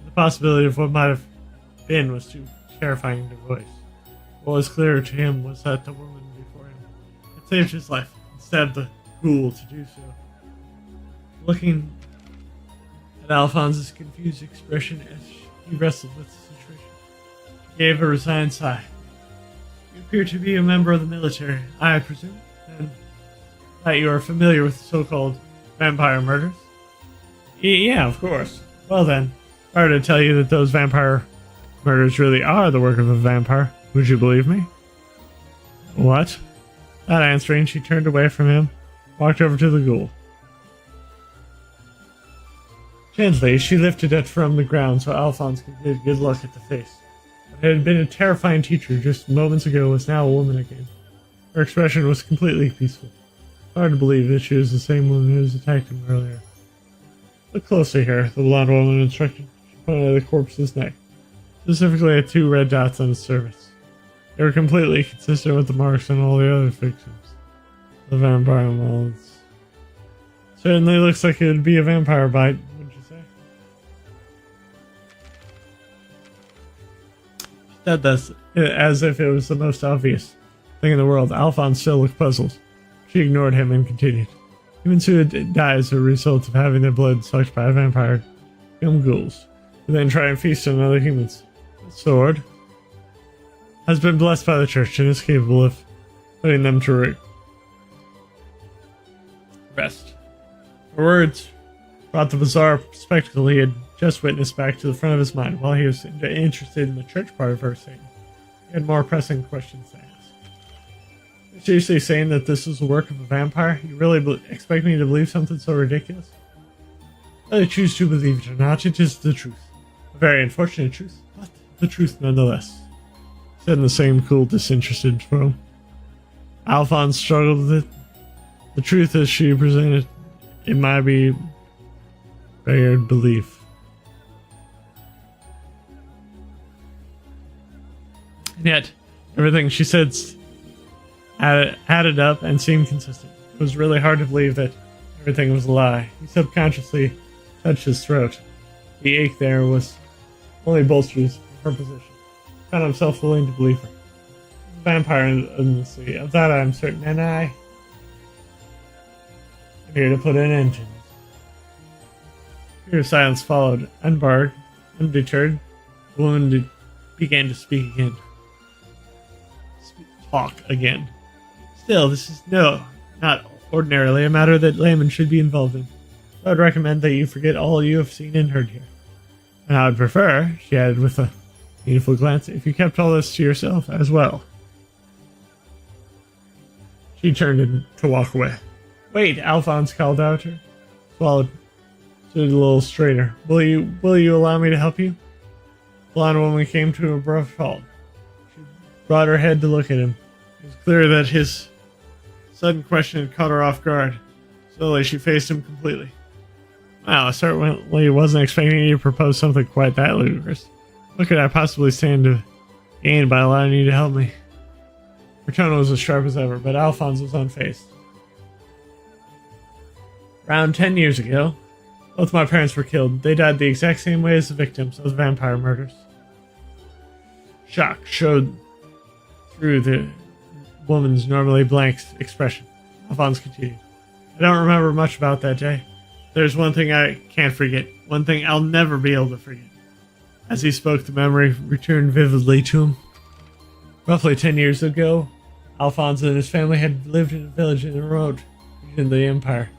The possibility of what might have been was too terrifying to voice. What was clearer to him was that the woman before him had saved his life and stabbed the ghoul to do so. Looking at Alphonse's confused expression as he wrestled with the situation, he gave a resigned sigh. You appear to be a member of the military, I presume, and that you are familiar with the so-called vampire murders? Yeah, of course. Well then, if I were to tell you that those vampire murders really are the work of a vampire, would you believe me? What? Not answering, she turned away from him, walked over to the ghoul. Gently, she lifted it from the ground so Alphonse could get a good look at the face. What had been a terrifying teacher just moments ago was now a woman again. Her expression was completely peaceful. Hard to believe that she was the same woman who was attacked him earlier. Look closely here, the blonde woman instructed. She pointed at the corpse's neck, specifically at 2 red dots on its surface. They were completely consistent with the marks on all the other victims. The vampire molds. Certainly looks like it would be a vampire bite, wouldn't you say? She said this as if it was the most obvious thing in the world. Alphonse still looked puzzled. She ignored him and continued. Humans who die as a result of having their blood sucked by a vampire become ghouls, who then try and feast on other humans. The sword has been blessed by the church and is capable of putting them to rest. Her words brought the bizarre spectacle he had just witnessed back to the front of his mind. While he was interested in the church part of her saying, he had more pressing questions to ask. You're seriously saying that this is the work of a vampire? You really expect me to believe something so ridiculous? Whether I choose to believe it or not, it is the truth. A very unfortunate truth, but the truth nonetheless. Said in the same cool, disinterested tone. Alphonse struggled with it. The truth as she presented, it might be buried belief. And yet, everything she said added up and seemed consistent. It was really hard to believe that everything was a lie. He subconsciously touched his throat. The ache there was only bolstered her position. He found himself willing to believe her. Vampire in the sea. Of that I am certain, and I'm here to put an end to this. Pure silence followed. Unbarred, undeterred, the woman began to speak again. Talk again. Still, this is not ordinarily a matter that laymen should be involved in. I would recommend that you forget all you have seen and heard here. And I would prefer, she added with a meaningful glance, if you kept all this to yourself as well. She turned to walk away. Wait, Alphonse called out her. Swallowed. Stood a little straighter. Will you allow me to help you? The blonde woman came to an abrupt halt. She brought her head to look at him. It was clear that his sudden question had caught her off guard. Slowly, she faced him completely. Wow, I certainly wasn't expecting you to propose something quite that ludicrous. What could I possibly stand to gain by allowing you to help me? Her tone was as sharp as ever, but Alphonse was unfazed. Around 10 years ago, both my parents were killed. They died the exact same way as the victims of the vampire murders. Shock showed through the woman's normally blank expression. Alphonse continued. I don't remember much about that day. There's one thing I can't forget. One thing I'll never be able to forget. As he spoke, the memory returned vividly to him. Roughly 10 years ago, Alphonse and his family had lived in a village in the remote region of the Empire.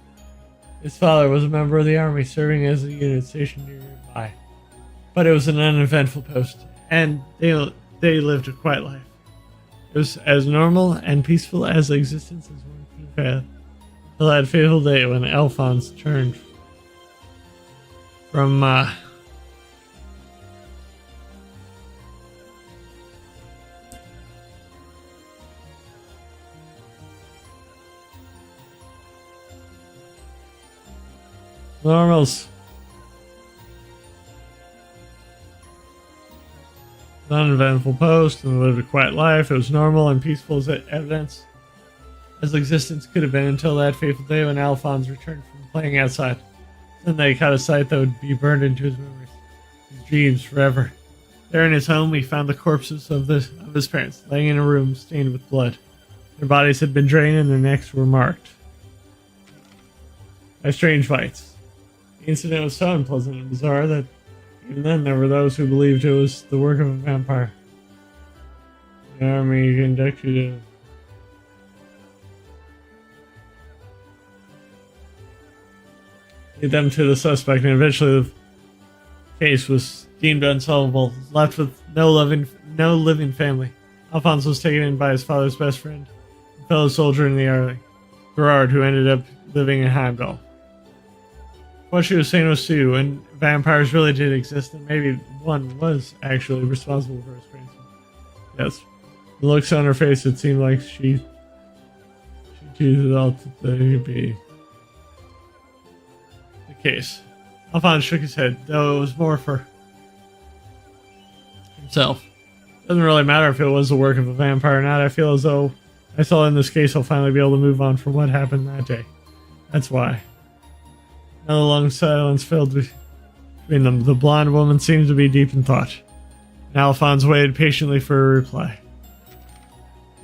His father was a member of the army, serving as a unit stationed nearby. But it was an uneventful post, and they lived a quiet life. It was as normal and peaceful as existence as one could have had. Till that fateful day when Alphonse turned from Normals. An uneventful post and lived a quiet life. It was normal and peaceful as evidence as existence could have been until that fateful day when Alphonse returned from playing outside. Then they caught a sight that would be burned into his memories, his dreams forever. There in his home, he found the corpses of his parents, laying in a room stained with blood. Their bodies had been drained and their necks were marked by strange bites. The incident was so unpleasant and bizarre that even then there were those who believed it was the work of a vampire. The army conducted a lead them to the suspect, and eventually the case was deemed unsolvable, left with no living family. Alphonse was taken in by his father's best friend, a fellow soldier in the army, Gerard, who ended up living in Heimdall. What she was saying was true, and vampires really did exist, and maybe one was actually responsible for his grandson. Yes. The looks on her face, it seemed like she chooses it all to be the case. Alphonse shook his head, though it was more for himself. Doesn't really matter if it was the work of a vampire or not. I feel as though I saw in this case I'll finally be able to move on from what happened that day. That's why. Another long silence filled between them. The blonde woman seemed to be deep in thought. And Alphonse waited patiently for a reply.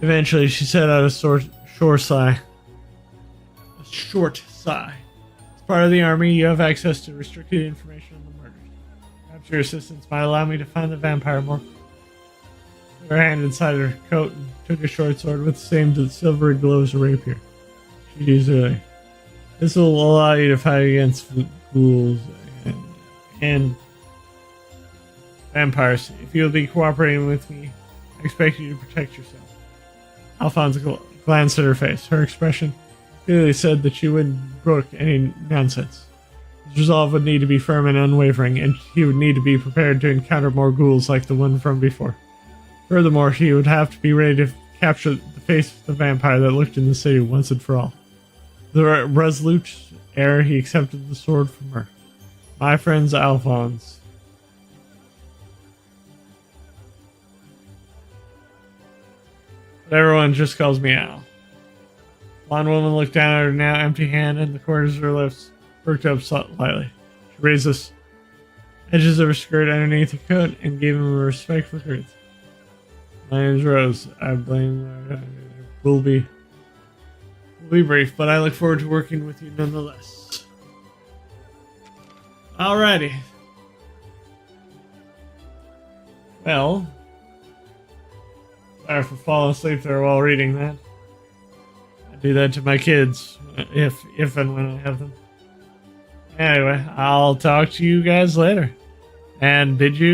Eventually, she set out a short sigh. A short sigh. As part of the army, you have access to restricted information on the murders. Perhaps your assistance might allow me to find the vampire more. Put her hand inside her coat and took a short sword with the same silvery glow as a rapier. She used it. This will allow you to fight against ghouls and vampires. If you'll be cooperating with me, I expect you to protect yourself. Alphonse glanced at her face. Her expression clearly said that she wouldn't brook any nonsense. His resolve would need to be firm and unwavering, and he would need to be prepared to encounter more ghouls like the one from before. Furthermore, he would have to be ready to capture the face of the vampire that lurked in the city once and for all. With a resolute air, he accepted the sword from her. My friend's Alphonse. But everyone just calls me Al. The blonde woman looked down at her now empty hand, and the corners of her lips perked up slightly. She raised the edges of her skirt underneath her coat and gave him a respectful greeting. My name's Rose. I blame. We'll be brief, but I look forward to working with you nonetheless. Alrighty. Well, sorry for falling asleep there while reading that. I do that to my kids, if and when I have them. Anyway, I'll talk to you guys later, and bid you